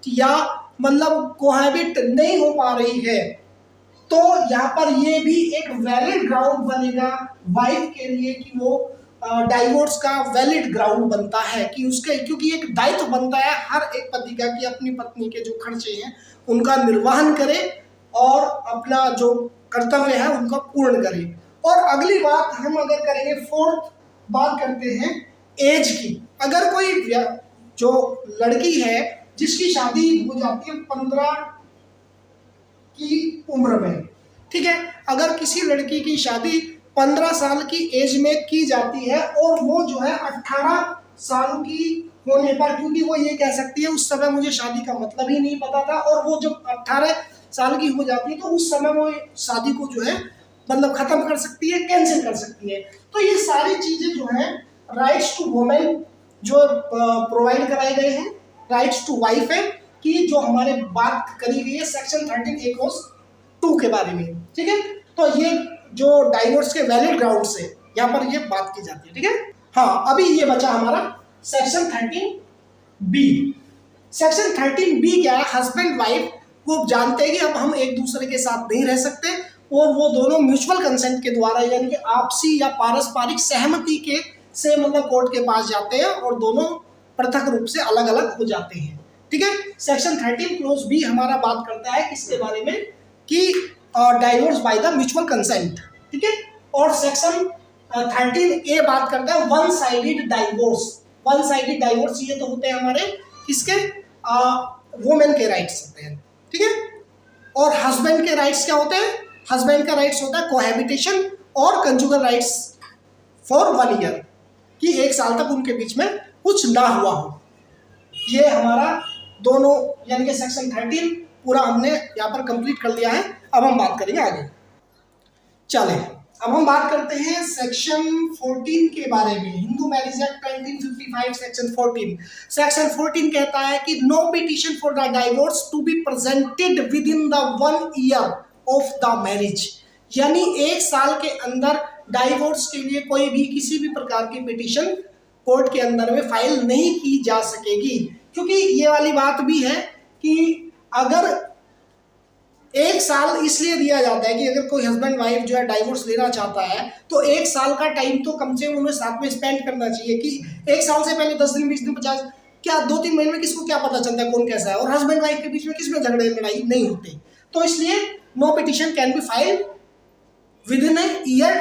या मतलब कोहैबिट नहीं हो पा रही है, तो यहाँ पर ये भी एक वैलिड ग्राउंड बनेगा वाइफ के लिए कि वो डाइवोर्स का वैलिड ग्राउंड बनता है कि उसके, क्योंकि एक दायित्व बनता है हर एक पति का कि अपनी पत्नी के जो खर्चे हैं उनका निर्वहन करे और अपना जो कर्तव्य है उनका पूर्ण करे। और अगली बात हम अगर करेंगे, फोर्थ बात करते हैं एज की। अगर कोई जो लड़की है जिसकी शादी हो जाती है 15 की उम्र में, ठीक है, अगर किसी लड़की की शादी 15 साल की एज में की जाती है और वो जो है 18 साल की होने पर, क्योंकि वो ये कह सकती है उस समय मुझे शादी का मतलब ही नहीं पता था, और वो जब 18 साल की हो जाती है तो उस समय वो शादी को जो है मतलब खत्म कर सकती है, कैंसिल कर सकती है। तो ये सारी चीजें जो है राइट्स टू वुमेन जो प्रोवाइड कराए गए हैं, राइट्स टू वाइफ है कि जो हमारे बात करी गई है सेक्शन 13A क्लॉज 2 के बारे में, ठीक है। तो ये जो डाइवोर्स के वैलिड ग्राउंड से यहाँ पर ये बात की जाती है, ठीक है। हाँ, अभी ये बचा हमारा सेक्शन 13B। सेक्शन 13B क्या है? हस्बैंड वाइफ वो जानते हैं कि अब हम एक दूसरे के साथ नहीं रह सकते और वो दोनों म्यूचुअल कंसेंट के द्वारा यानी कि आपसी या पारस्परिक सहमति के से मतलब कोर्ट के पास जाते हैं और दोनों पृथक रूप से अलग अलग हो जाते हैं, ठीक है। सेक्शन 13 क्लोज बी हमारा बात करता है इसके बारे में कि divorce by the mutual consent, ठीक है। और सेक्शन 13A बात करता है one sided divorce. One sided divorce ये तो होते हैं हमारे किसके? वुमेन के राइट्स होते हैं, ठीक है। और हस्बैंड के राइट्स क्या होते हैं? हस्बैंड का राइट्स होता है कोहैबिटेशन और कंजुगल राइट्स फॉर 1 ईयर, कि 1 साल तक उनके बीच में कुछ ना हुआ हो। ये हमारा दोनों यानी कि सेक्शन 13 पूरा हमने यहाँ पर कंप्लीट कर लिया है। अब हम बात करेंगे आगे। चले अब हम बात करते हैं सेक्शन 14 के बारे में। Hindu marriage act 1955 section 14। Section 14 कहता है कि no petition for the divorce to be presented within the 1 year of the marriage, यानी 1 साल के अंदर डाइवोर्स के लिए कोई भी किसी भी प्रकार की पिटिशन कोर्ट के अंदर में फाइल नहीं की जा सकेगी। क्योंकि ये वाली बात भी है कि अगर 1 साल इसलिए दिया जाता है कि अगर कोई हस्बैंड वाइफ जो है डाइवोर्स लेना चाहता है तो 1 साल का टाइम तो कम से कम उन्हें साथ में स्पेंड करना चाहिए। कि 1 साल से पहले 10 दिन 20 दिन 50 क्या 2-3 महीने में किसको क्या पता चलता है कौन कैसा है, और हस्बैंड वाइफ के बीच में किसमें झगड़े लड़ाई नहीं होते। तो इसलिए no petition can be file within a year,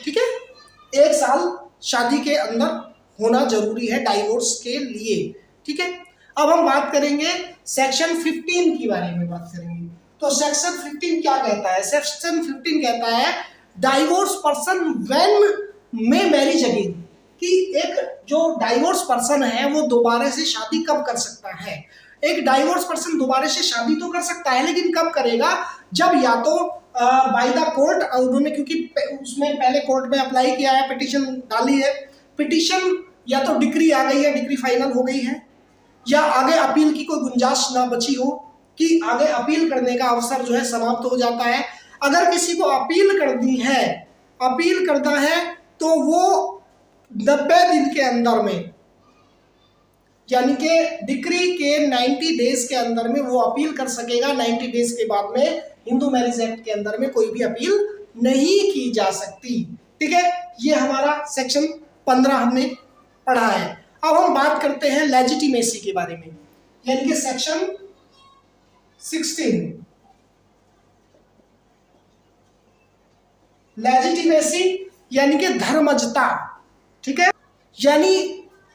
ठीक है। 1 साल शादी के अंदर होना जरूरी है डाइवोर्स के लिए, ठीक है। अब हम बात करेंगे सेक्शन 15 के बारे में बात करेंगे। तो सेक्शन 15 क्या कहता है? सेक्शन 15 कहता है divorce person when may marriage again, कि एक जो डाइवोर्स पर्सन है वो दोबारा से शादी कब कर सकता है। एक डाइवोर्स पर्सन दोबारा से शादी तो कर सकता है, लेकिन कब करेगा? जब या तो बाय द कोर्ट, उन्होंने क्योंकि उसमें पहले कोर्ट में अप्लाई किया है, पिटीशन डाली है, पिटीशन या तो डिक्री आ गई है, डिक्री फाइनल हो गई है, या आगे अपील की कोई गुंजाइश ना बची हो कि आगे अपील करने का अवसर जो है समाप्त हो जाता है। अगर किसी को अपील करनी है, अपील करना है तो वो 90 दिन के अंदर में, यानी कि डिक्री के 90 डेज के अंदर में वो अपील कर सकेगा। 90 डेज के बाद में हिंदू मैरिज एक्ट के अंदर में कोई भी अपील नहीं की जा सकती, ठीक है। ये हमारा सेक्शन 15 हमने पढ़ा है। अब हम बात करते हैं लेजिटिमेसी के बारे में, यानी कि सेक्शन 16। लेजिटिमेसी यानी कि धर्मजता, ठीक है, यानी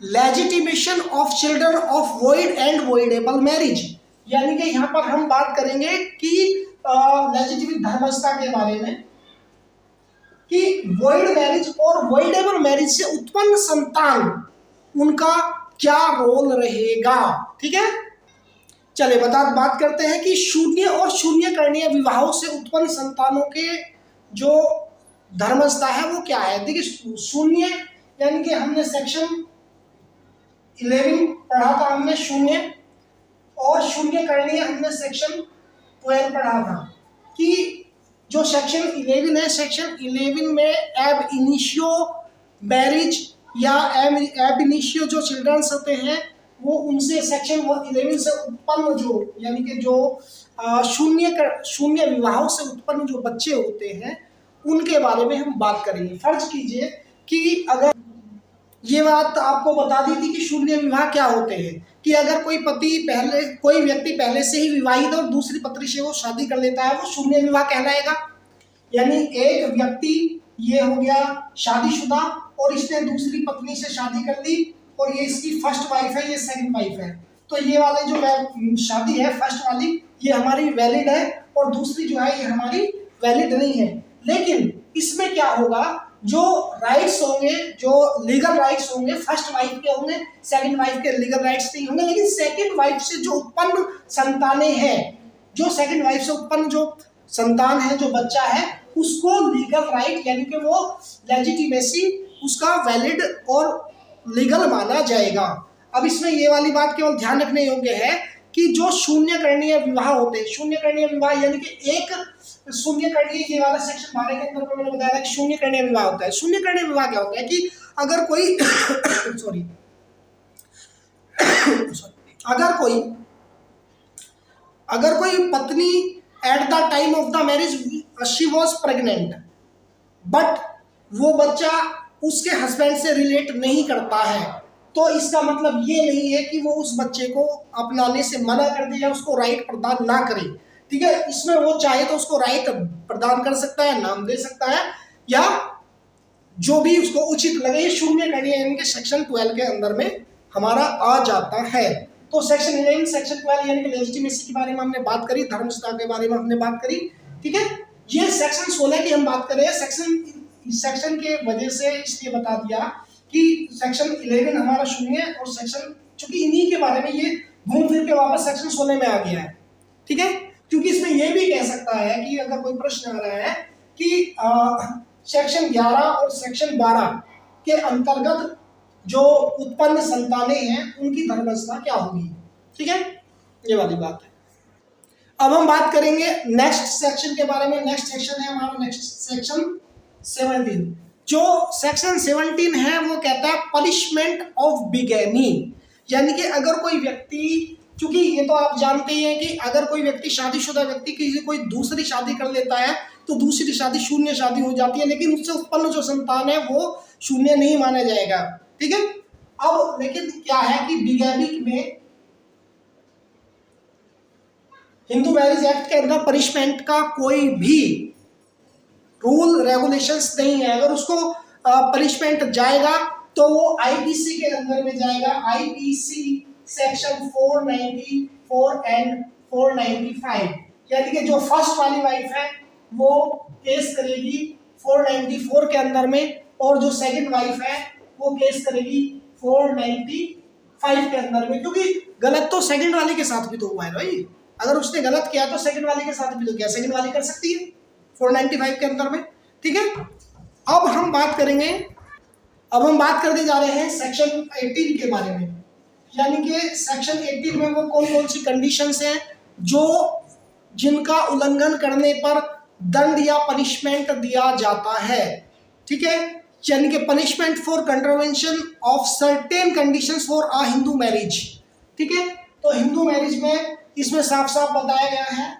legitimation of children of void and voidable marriage, यानी कि यहां पर हम बात करेंगे कि लेजिटिमेट धर्मजता के बारे में कि वॉइड मैरिज और वॉइडेबल मैरिज से उत्पन्न संतान उनका क्या रोल रहेगा, ठीक है। चले बात करते हैं कि शून्य और शून्य करणीय विवाहों से उत्पन्न संतानों के जो धर्मजता है वो क्या है। देखिए शून्य यानी कि हमने सेक्शन 11 पढ़ा था हमने शून्य, और शून्य करणीय हमने सेक्शन 12 पढ़ा था। कि जो सेक्शन 11 है, सेक्शन 11 में एब इनिशियो मैरिज या एब इनिशियो जो चिल्ड्रंस होते हैं वो उनसे सेक्शन 11 से उत्पन्न जो यानी कि जो शून्य विवाहों से उत्पन्न जो बच्चे होते हैं उनके बारे में हम बात करेंगे। फर्ज कीजिए कि अगर ये बात आपको बता दी थी कि शून्य विवाह क्या होते हैं, कि अगर कोई व्यक्ति पहले से ही विवाहित और दूसरी पत्नी से वो शादी कर लेता है वो शून्य विवाह कहलाएगा। यानी एक व्यक्ति ये हो गया शादीशुदा और इसने दूसरी पत्नी से शादी कर ली और ये इसकी फर्स्ट वाइफ है, ये सेकंड वाइफ है, तो ये वाली जो शादी है फर्स्ट वाली ये हमारी वैलिड है और दूसरी जो है ये हमारी वैलिड नहीं है। लेकिन इसमें क्या होगा, जो राइट्स होंगे, जो लीगल राइट्स होंगे फर्स्ट वाइफ के होंगे, सेकंड वाइफ के लीगल राइट्स नहीं होंगे। लेकिन सेकंड वाइफ से जो उत्पन्न संतानें हैं, जो सेकंड वाइफ से उत्पन्न जो संतान है, जो बच्चा है, उसको लीगल राइट यानी कि वो लेजिटिमेसी उसका वैलिड और लीगल माना जाएगा। अब इसमें ये वाली बात केवल ध्यान रखने योग्य है कि जो शून्यकरणीय विवाह होते हैं, शून्यकरणीय विवाह यानी कि एक शून्यकरणीय, ये वाला सेक्शन 12 के अंदर मैंने बताया था कि शून्यकरणीय विवाह होता है। शून्यकरणीय विवाह क्या होता है कि अगर कोई सॉरी अगर कोई पत्नी at the time of the marriage she was pregnant, but वो बच्चा उसके हस्बैंड से रिलेट नहीं करता है, तो इसका मतलब ये नहीं है कि वो उस बच्चे को अपनाने से मना कर दे या उसको राइट प्रदान ना करे। ठीक है, इसमें वो चाहे तो उसको राइट प्रदान कर सकता है, नाम दे सकता है, या जो भी उसको उचित लगे। ये शून्यकरणीय यानी कि सेक्शन 12 के अंदर में हमारा आ जाता है। तो सेक्शन 11 सेक्शन 12 यानी कि लेजिटिमेसी के बारे में हमने बात करी, धर्मस्थता के बारे में हमने बात करी। ठीक है, ये सेक्शन 16 की हम बात कर रहे हैं। सेक्शन के वजह से इसलिए बता दिया कि सेक्शन 11 हमारा शून्य और सेक्शन, चूंकि इन्हीं के बारे में ये घूम फिर के वापस सेक्शन 16 में आ गया है। ठीक है, क्योंकि इसमें ये भी कह सकता है कि अगर कोई प्रश्न आ रहा है कि सेक्शन 11 और सेक्शन 12 के अंतर्गत जो उत्पन्न संतानें हैं उनकी धर्मस्थता क्या होगी। ठीक है, ये वाली बात है। अब हम बात करेंगे नेक्स्ट सेक्शन के बारे में। नेक्स्ट सेक्शन है हमारा नेक्स्ट सेक्शन 17। जो सेक्शन 17 है वो कहता है पनिशमेंट ऑफ बिगैमी, यानी कि अगर कोई व्यक्ति, क्योंकि ये तो आप जानते ही हैं कि अगर कोई व्यक्ति शादीशुदा व्यक्ति किसी कोई दूसरी शादी कर लेता है तो दूसरी शादी शून्य शादी हो जाती है, लेकिन उससे उत्पन्न जो संतान है वो शून्य नहीं माना जाएगा। ठीक है, अब लेकिन क्या है कि बिगैमी में हिंदू मैरिज एक्ट के अंदर पनिशमेंट का कोई भी रूल रेगुलेशंस नहीं है। अगर उसको पनिशमेंट जाएगा तो वो आईपीसी के अंदर में जाएगा, आईपीसी सेक्शन 494 एंड 495, यानी कि जो फर्स्ट वाली वाइफ है वो केस करेगी 494 के अंदर में, और जो सेकंड वाइफ है वो केस करेगी 495 के अंदर में। क्योंकि गलत तो सेकंड वाले के साथ भी तो हुआ है भाई, अगर उसने गलत किया तो सेकंड वाले के साथ भी तो क्या सेकंड वाली कर सकती है 495 के अंदर में। ठीक है, अब हम बात करने जा रहे हैं सेक्शन 18 के बारे में, यानी कि सेक्शन 18 में वो कौन कौन सी कंडीशंस हैं जो जिनका उल्लंघन करने पर दंड या पनिशमेंट दिया जाता है। ठीक है, यानी कि punishment for contravention of certain conditions for a Hindu marriage. ठीक है, तो हिंदू मैरिज में इसमें साफ साफ बताया गया है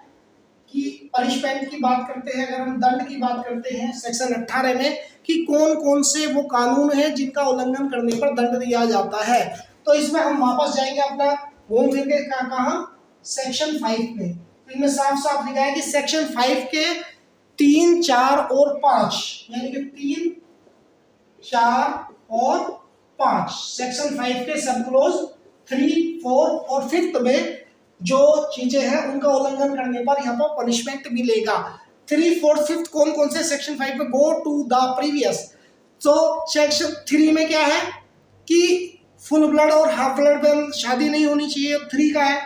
कि पनिशमेंट की बात करते हैं, अगर हम दंड की बात करते हैं सेक्शन 18 में कि कौन कौन से वो कानून हैं जिनका उल्लंघन करने पर दंड दिया जाता है। तो इसमें हम वापस जाएंगे अपना घूम फिर के कहाँ सेक्शन 5 में। तो इनमें साफ साफ लिखा है कि सेक्शन 5 के 3, 4 और 5, यानी कि 3, 4 और 5 सेक्शन 5 के सब क्लोज 3, 4 और 5 में जो चीजें हैं उनका उल्लंघन करने पर यहाँ पर पनिशमेंट मिलेगा। 3, 4, 5 कौन कौन से सेक्शन 5 में, गो टू द प्रीवियस। तो सेक्शन 3 में क्या है कि फुल ब्लड और हाफ ब्लड में शादी नहीं होनी चाहिए, 3 का है।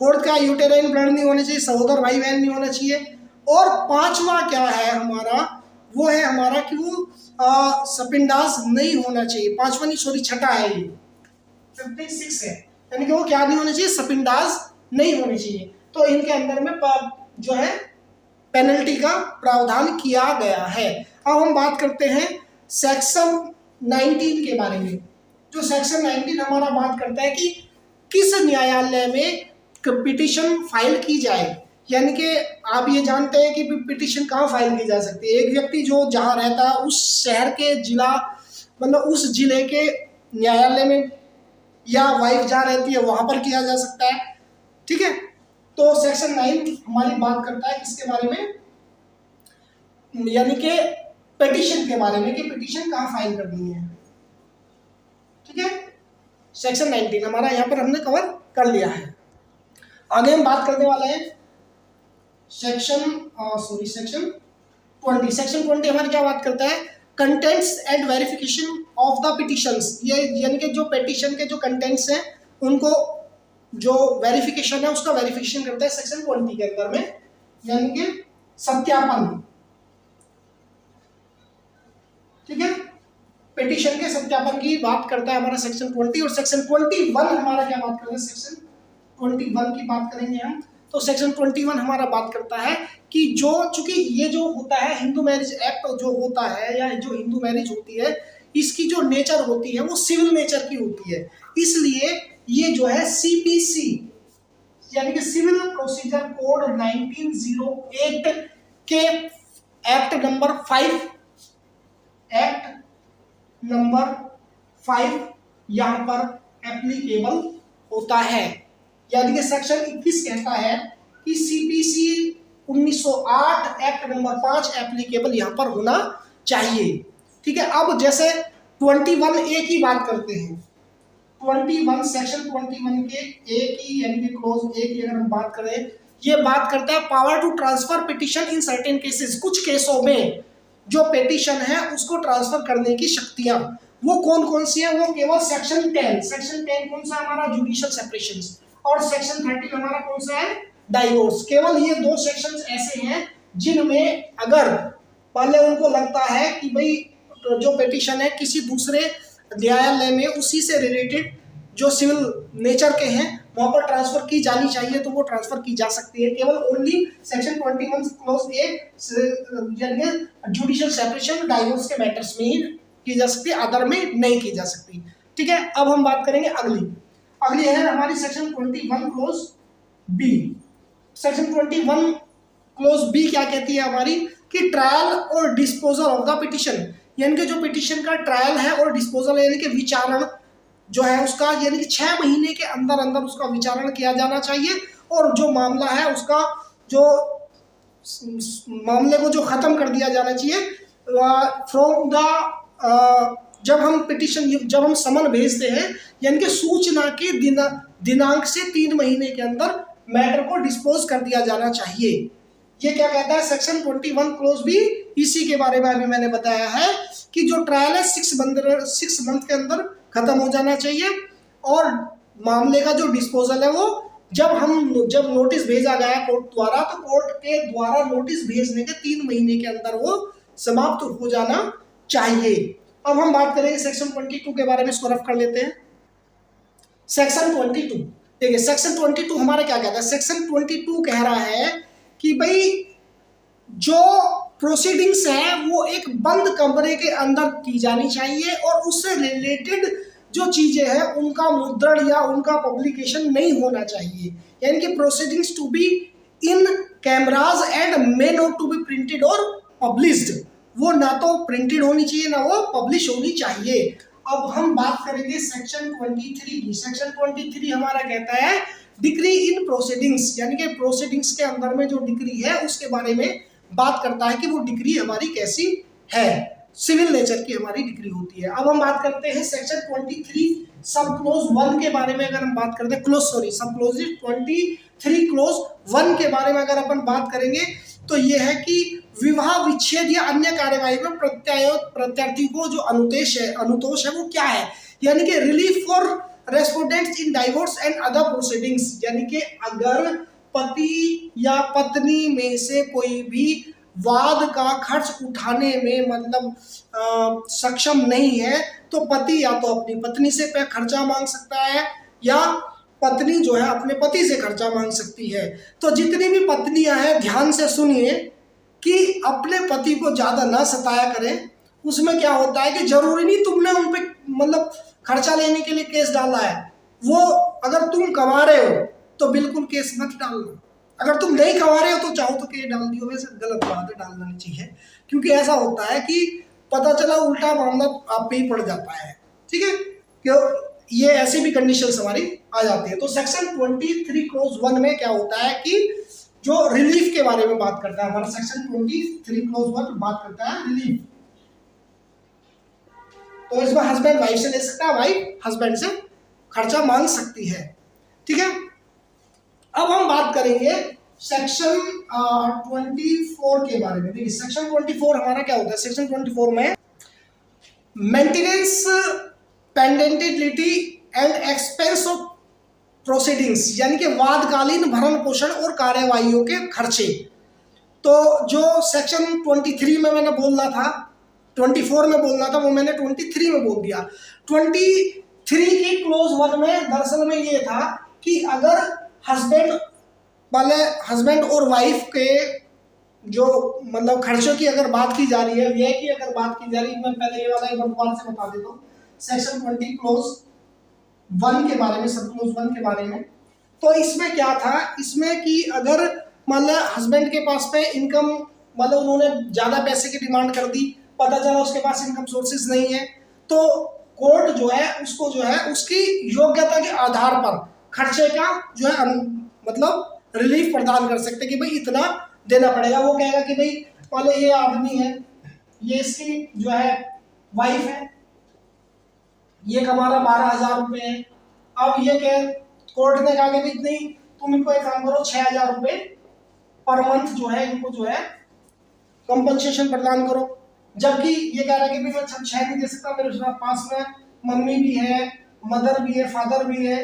4 का यूटेराइन ब्लड नहीं होना चाहिए, सहोदर भाई बहन नहीं होना चाहिए। और 5वां क्या है हमारा, वो है हमारा कि वो सपिंडास नहीं होना चाहिए। 5वां नहीं सॉरी 6ठा है, ये 56 है, यानी कि वो क्या नहीं होना चाहिए, सपिंडास नहीं होनी चाहिए। तो इनके अंदर में जो है पेनल्टी का प्रावधान किया गया है। अब हम बात करते हैं सेक्शन 19 के बारे में। जो सेक्शन 19 हमारा बात करता है कि किस न्यायालय में पिटीशन फाइल की जाए, यानी कि आप ये जानते हैं कि पिटीशन कहाँ फाइल की जा सकती है। एक व्यक्ति जो जहाँ रहता है उस शहर के जिला मतलब उस जिले के न्यायालय में, या वाइफ जहाँ रहती है वहाँ पर किया जा सकता है। ठीक है, तो सेक्शन 9 हमारी बात करता है किसके बारे में, यानी कि पिटीशन के बारे में कि पिटीशन कहाँ फाइल करनी है। ठीक है, सेक्शन 19 हमारा यहाँ पर हमने कवर कर लिया है। आगे हम बात करने वाले हैं सेक्शन 20। सेक्शन 20 हमारी क्या बात करता है, contents and verification of the petitions. ये यानी कि जो पिटीशन के जो कंटेंट्स हैं उनको जो वेरिफिकेशन है उसका वेरिफिकेशन करता है सेक्शन 20 के अंदर में, यानी कि सत्यापन। ठीक है, पिटीशन के सत्यापन की बात करता है हमारा सेक्शन 20। और सेक्शन 21 हमारा क्या बात करता है, सेक्शन 21 की बात करेंगे हम। तो सेक्शन 21 हमारा बात करता है कि जो चूंकि ये जो होता है हिंदू मैरिज एक्ट जो होता है या जो हिंदू मैरिज होती है, इसकी जो नेचर होती है वो सिविल नेचर की होती है, इसलिए ये जो है सीपीसी यानी कि सिविल प्रोसीजर कोड 1908 के एक्ट नंबर 5 यहां पर एप्लीकेबल होता है। यानी कि सेक्शन 21 कहता है कि सीपीसी 1908 एक्ट नंबर 5 एप्लीकेबल यहां पर होना चाहिए। ठीक है, अब जैसे 21A की बात करते हैं, 21 सेक्शन 21 के ए की यानी कि क्लोज ए की अगर हम बात करें, ये बात करता है power to transfer petition in certain cases. कुछ केसों में जो पिटीशन है उसको ट्रांसफर करने की शक्तियां वो कौन कौन सी है, वो केवल सेक्शन 10 कौन सा हमारा जुडिशियल सेपरेशन, और सेक्शन 13 हमारा कौन सा है, डाइवोर्स। केवल ये दो सेक्शंस ऐसे हैं जिनमें अगर मान लिया उनको लगता है कि भाई जो पिटीशन है किसी दूसरे न्यायालय में उसी से रिलेटेड जो सिविल नेचर के हैं वहां पर ट्रांसफर की जानी चाहिए, तो वो ट्रांसफर की जा सकती है। केवल ओनली सेक्शन 21 क्लोज ए यानी जुडिशियल सेपरेशन डाइवोर्स के मैटर्स में ही की जा सकती है, अदर में नहीं की जा सकती। ठीक है, अब हम बात करेंगे अगली है हमारी section 21 clause B. Section 21 clause B क्या कहती है हमारी, कि ट्रायल और डिस्पोजल ऑफ द पिटीशन, यानी कि जो पिटीशन का ट्रायल है और डिस्पोजल यानी कि विचारण जो है उसका, यानी कि 6 महीने के अंदर अंदर उसका विचारण किया जाना चाहिए, और जो मामला है उसका जो मामले को जो खत्म कर दिया जाना चाहिए फ्रॉम द जब हम समन भेजते हैं यानी कि सूचना के दिनांक से 3 महीने के अंदर मैटर को डिस्पोज कर दिया जाना चाहिए। ये क्या कहता है सेक्शन 21 क्लोज भी, इसी के बारे में अभी मैंने बताया है कि जो ट्रायल है 6 मंथ के अंदर खत्म हो जाना चाहिए, और मामले का जो डिस्पोजल है वो जब नोटिस भेजा गया कोर्ट द्वारा, तो कोर्ट के द्वारा नोटिस भेजने के 3 महीने के अंदर वो समाप्त हो जाना चाहिए। अब हम बात करेंगे सेक्शन 22 के बारे में, इसको रफ कर लेते हैं। सेक्शन 22 देखिए, सेक्शन 22 हमारा क्या कहता है, सेक्शन 22 कह रहा है कि भाई जो प्रोसीडिंग्स है वो एक बंद कमरे के अंदर की जानी चाहिए, और उससे रिलेटेड जो चीजें हैं उनका मुद्रण या उनका पब्लिकेशन नहीं होना चाहिए। यानी कि proceedings to be in cameras and may not to be printed और पब्लिश्ड, वो ना तो प्रिंटेड होनी चाहिए ना वो पब्लिश होनी चाहिए। अब हम बात करेंगे सेक्शन 23 की। सेक्शन 23 हमारा कहता है डिक्री इन प्रोसीडिंग्स, यानी कि प्रोसीडिंग्स के अंदर में जो डिक्री है उसके बारे में बात करता है कि वो डिक्री हमारी कैसी है, सिविल नेचर की हमारी डिक्री होती है। अब हम बात करते हैं सेक्शन 23 सब क्लोज 1 के बारे में। अगर हम बात करते हैं सब क्लोज 23 क्लोज 1 के बारे में अगर अपन बात करेंगे तो ये है कि विवाह विच्छेद या अन्य कार्यवाही में प्रत्यार्थी को जो अनुतोष है वो क्या है, यानी कि relief for respondents in divorce and other proceedings, यानी कि अगर पति या पत्नी में से कोई भी वाद का खर्च उठाने में मतलब सक्षम नहीं है, तो पति या तो अपनी पत्नी से खर्चा मांग सकता है या पत्नी जो है अपने पति से खर्चा मांग सकती है। तो जितनी भी पत्नियां हैं ध्यान से सुनिए कि अपने पति को ज्यादा ना सताया करें। उसमें क्या होता है कि जरूरी नहीं तुमने उन पे मतलब खर्चा लेने के लिए केस डाला है, वो अगर तुम कमा रहे हो तो बिल्कुल केस मत डालना, अगर तुम नहीं कमा रहे हो तो चाहो तो केस डाल दियो, वैसे गलत बात है, डालना नहीं चाहिए। क्योंकि ऐसा होता है कि पता चला उल्टा मामला आप पे ही पड़ जाता है। ठीक है, क्यों ये ऐसी भी कंडीशंस हमारी आ जाती है। तो सेक्शन 23 क्लोज 1 में क्या होता है कि जो रिलीफ के बारे में बात करता है, हमारा सेक्शन 23 क्लोज 1 बात करता है रिलीफ। तो इसमें हस्बैंड वाइफ से ले सकता है, वाइफ हस्बैंड से खर्चा मांग सकती है। ठीक है, अब हम बात करेंगे सेक्शन 24 के बारे में। देखिए सेक्शन 24 हमारा क्या होता है, सेक्शन 24 में maintenance pendente lite and expense of proceedings, यानी कि वादकालीन भरण पोषण और कार्यवाहियों के खर्चे। तो जो सेक्शन 23 में मैंने बोल रहा था 24 में बोलना था वो मैंने 23 में बोल दिया। 23 की क्लोज 1 में दरअसल में ये था कि अगर हस्बैंड और वाइफ के जो मतलब खर्चों की अगर बात की जा रही है, व्यय की अगर बात की जा रही है, मैं पहले ये वाला एक बार दोबारा से बता देता हूँ सेक्शन 20 क्लोज 1 के बारे में, सब क्लोज 1 के बारे में। तो इसमें क्या था, इसमें कि अगर मतलब हस्बैंड के पास पे इनकम मतलब उन्होंने ज्यादा पैसे की डिमांड कर दी, पता चला उसके पास इनकम सोर्सेज नहीं है, तो कोर्ट जो है उसको जो है उसकी योग्यता के आधार पर खर्चे का जो है मतलब रिलीफ प्रदान कर सकते कि भाई इतना देना पड़ेगा। वो कहेगा कि भाई मान लो ये आदमी है, ये इसकी जो है वाइफ है, ये कमा रहा 12,000 रुपए है। अब ये कह कोर्ट ने कहा कि भाई नहीं, तुम इनको एक काम करो 6,000 रुपए पर मंथ जो है इनको जो है कंपनसेशन प्रदान करो। जबकि ये कह रहा है कि भाई मैं 6 नहीं दे सकता, मेरे पास में मम्मी भी है, मदर भी है, फादर भी है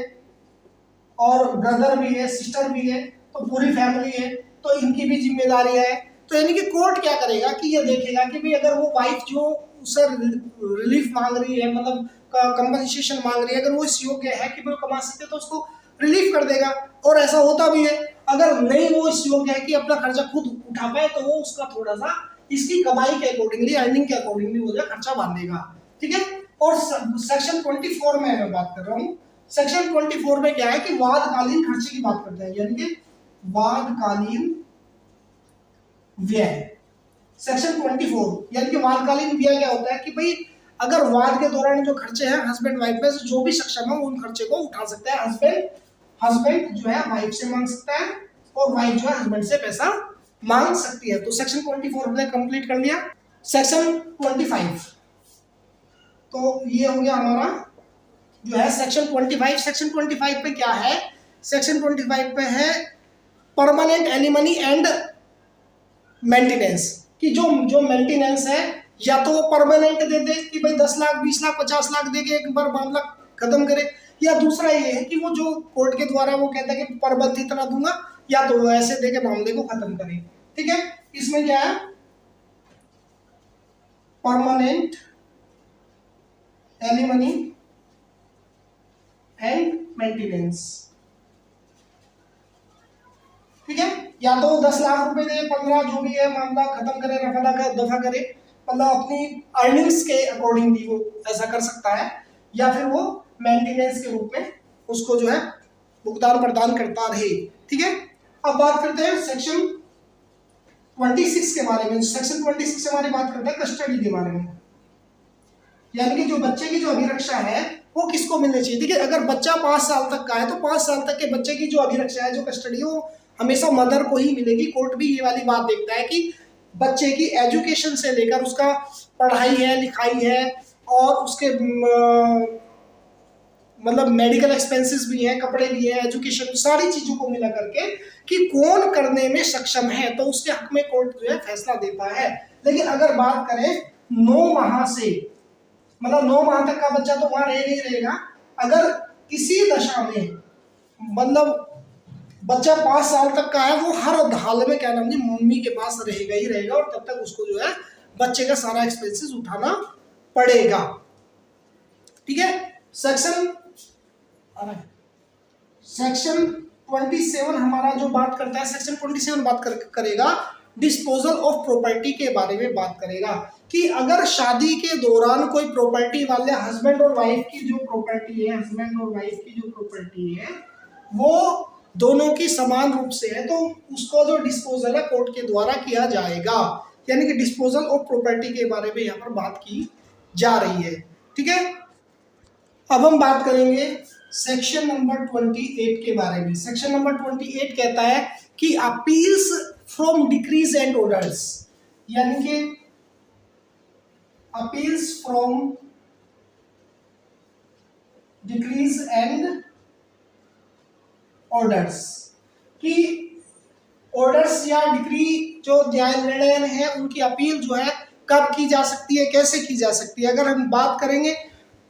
और ब्रदर भी है, सिस्टर भी है, तो पूरी फैमिली है, तो इनकी भी जिम्मेदारी है। तो यानी कि कोर्ट क्या करेगा कि ये देखेगा कि भाई अगर वो वाइफ जो उससे रिलीफ मांग रही है, मतलब कंपनसेशन मांग रही है, अगर वो इस योग्य है कि वो कमा सकते तो उसको रिलीफ कर देगा। और ऐसा होता भी है। अगर नहीं वो इस योग्य है कि अपना खर्चा खुद उठा पाए तो वो उसका थोड़ा सा इसकी कमाई के अकॉर्डिंगली, अर्निंग के अकॉर्डिंगली वो जो खर्चा बांधेगा। ठीक है। और सेक्शन 24 में मैं बात कर रहा हूँ। सेक्शन 24 में क्या है कि वादकालीन खर्चे की बात करते हैं, यानी कि वादकालीन व्यय। सेक्शन 24 यानी कि वादकालीन व्यय क्या होता है कि भाई अगर वाद के दौरान जो खर्चे हैं हस्बैंड वाइफ में से जो भी सक्षम है उन खर्चे को उठा सकता है। हस्बैंड जो है वाइफ से मांग सकता है और वाइफ जो है हस्बैंड से पैसा मांग सकती है। तो सेक्शन 24 हमने कंप्लीट कर लिया। सेक्शन 25, तो ये हो गया हमारा जो है सेक्शन 25। सेक्शन 25 पे क्या है, सेक्शन 25 पे है परमानेंट एलिमनी एंड मेंटेनेंस, कि जो मेंटेनेंस है या तो वो परमानेंट दे दे कि भाई 10 लाख 20 लाख 50 लाख दे के एक बार मामला खत्म करे, या दूसरा ये है कि वो जो कोर्ट के द्वारा वो कहता है कि पर मंथ इतना दूंगा, या तो वो ऐसे दे के मामले को खत्म करे। ठीक है। इसमें क्या है, परमानेंट एलिमनी एंड मेंटेनेंस। ठीक है। या तो 10 लाख रुपए दे, 15, जो भी है मामला खत्म करे, रफा दफा करे, मतलब अपनी अर्निंग्स के अकॉर्डिंगली वो ऐसा कर सकता है, या फिर वो मेंटेनेंस के रूप में उसको जो है भुगतान प्रदान करता रहे। ठीक है। अब बात करते हैं सेक्शन 26 के बारे में। सेक्शन 26 से हमारी बात करते हैं कस्टडी के बारे में, यानी कि जो बच्चे की जो अभिरक्षा है वो किसको मिलनी चाहिए। ठीक है। अगर बच्चा 5 साल तक का है तो 5 साल तक के बच्चे की जो अभिरक्षा है, जो कस्टडी है, वो हमेशा मदर को ही मिलेगी। कोर्ट भी ये वाली बात देखता है कि बच्चे की एजुकेशन से लेकर उसका पढ़ाई है, लिखाई है, और उसके मतलब मेडिकल एक्सपेंसेस भी हैं, कपड़े भी हैं, एजुकेशन, सारी चीजों को मिला करके कि कौन करने में सक्षम है तो उसके हक में कोर्ट जो है फैसला देता है। लेकिन अगर बात करें 9 माह से, मतलब 9 माह तक का बच्चा तो वहां रहेगा ही रहेगा। अगर किसी दशा में मतलब बच्चा 5 साल तक का है, वो हर हाल में क्या नाम जी मम्मी के पास रहेगा ही रहेगा, और तब तक उसको जो है बच्चे का सारा एक्सपेंसेस उठाना पड़ेगा। ठीक है। सेक्शन 27 हमारा जो बात करता है, सेक्शन 27 बात करेगा डिस्पोजल ऑफ प्रॉपर्टी के बारे में बात करेगा कि अगर शादी के दौरान कोई प्रॉपर्टी वाले हस्बैंड और वाइफ की जो प्रॉपर्टी है, हस्बैंड और वाइफ की जो प्रॉपर्टी है वो दोनों की समान रूप से है, तो उसको जो डिस्पोजल है कोर्ट के द्वारा किया जाएगा। यानी कि डिस्पोजल ऑफ प्रॉपर्टी के बारे में यहाँ पर बात की जा रही है। ठीक है। अब हम बात करेंगे सेक्शन नंबर 28 के बारे में। सेक्शन नंबर 28 कहता है कि appeals from decrease and orders, यानी कि appeals from decrease and orders, कि ऑर्डर्स या डिक्री जो निर्णय है उनकी अपील जो है कब की जा सकती है, कैसे की जा सकती है। अगर हम बात करेंगे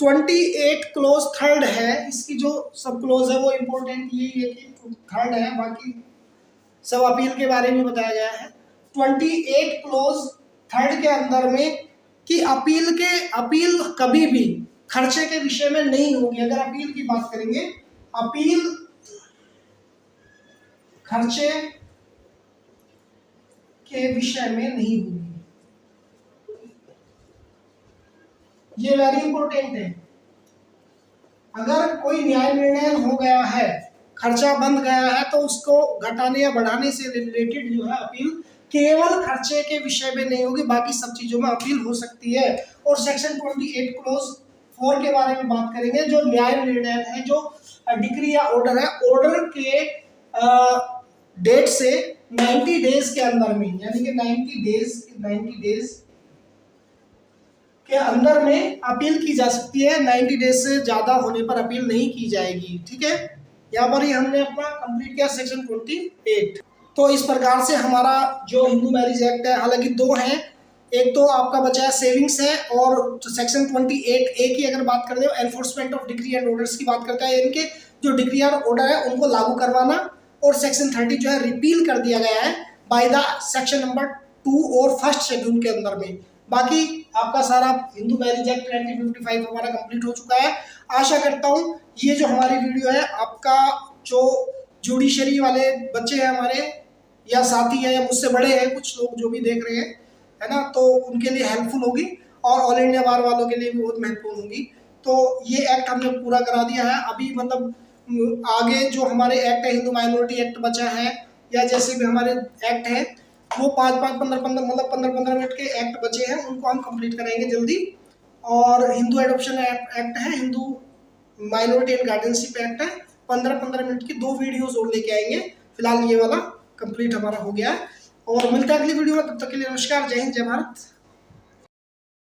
28 क्लोज 3 है, इसकी जो सब क्लोज है वो इंपॉर्टेंट यही है कि 3 है, बाकी सब अपील के बारे में बताया गया है। 28 क्लोज 3 के अंदर में कि अपील कभी भी खर्चे के विषय में नहीं होगी। अगर अपील की बात करेंगे, अपील खर्चे के विषय में नहीं होगी। ये वेरी इंपॉर्टेंट है। अगर कोई न्याय निर्णय हो गया है, खर्चा बंद गया है, तो उसको घटाने या बढ़ाने से रिलेटेड जो है अपील केवल खर्चे के विषय में नहीं होगी, बाकी सब चीजों में अपील हो सकती है। और सेक्शन 28 क्लोज 4 के बारे में बात करेंगे, जो न्याय निर्णय है, जो डिक्री या ऑर्डर है, ऑर्डर के डेट से 90 डेज के अंदर में, यानी कि 90 डेज के अंदर में अपील की जा सकती है। 90 डेज से ज्यादा होने पर अपील नहीं की जाएगी। ठीक है, यहाँ पर ही हमने अपना कंप्लीट किया सेक्शन 28। तो इस प्रकार से हमारा जो हिंदू मैरिज एक्ट है, हालांकि 2 हैं, एक तो आपका बचा है सेविंग्स है, और तो सेक्शन 28A की अगर बात करते हो enforcement of decree and orders की बात करता है, इनके जो डिक्री और ऑर्डर है उनको लागू करवाना। और सेक्शन 30 जो है रिपील कर दिया गया है बाय द सेक्शन नंबर 2 और फर्स्ट शेड्यूल के अंदर में। बाकी आपका सारा हिंदू मैरिज एक्ट 1955 हमारा कंप्लीट हो चुका है। आशा करता हूँ ये जो हमारी वीडियो है, आपका जो जुडिशरी वाले बच्चे हैं हमारे, या साथी हैं, या मुझसे बड़े हैं कुछ लोग जो भी देख रहे हैं, है ना, तो उनके लिए हेल्पफुल होगी, और ऑल इंडिया बार वालों के लिए भी बहुत महत्वपूर्ण होगी। तो ये एक्ट हमने पूरा करा दिया है। अभी मतलब आगे जो हमारे एक्ट है, हिंदू माइनॉरिटी एक्ट बचा है, या जैसे भी हमारे एक्ट है, वो 5-5, 15-15 मिनट के एक्ट बचे हैं, उनको हम कंप्लीट कराएंगे जल्दी। और हिंदू एडॉप्शन एक्ट है, Hindu minority and guardianship act है, 15-15 मिनट की 2 वीडियोस और लेके आएंगे। फिलहाल ये वाला कंप्लीट हमारा हो गया है, और मिलता है अगली वीडियो में। तब तक के लिए नमस्कार, जय हिंद, जय भारत।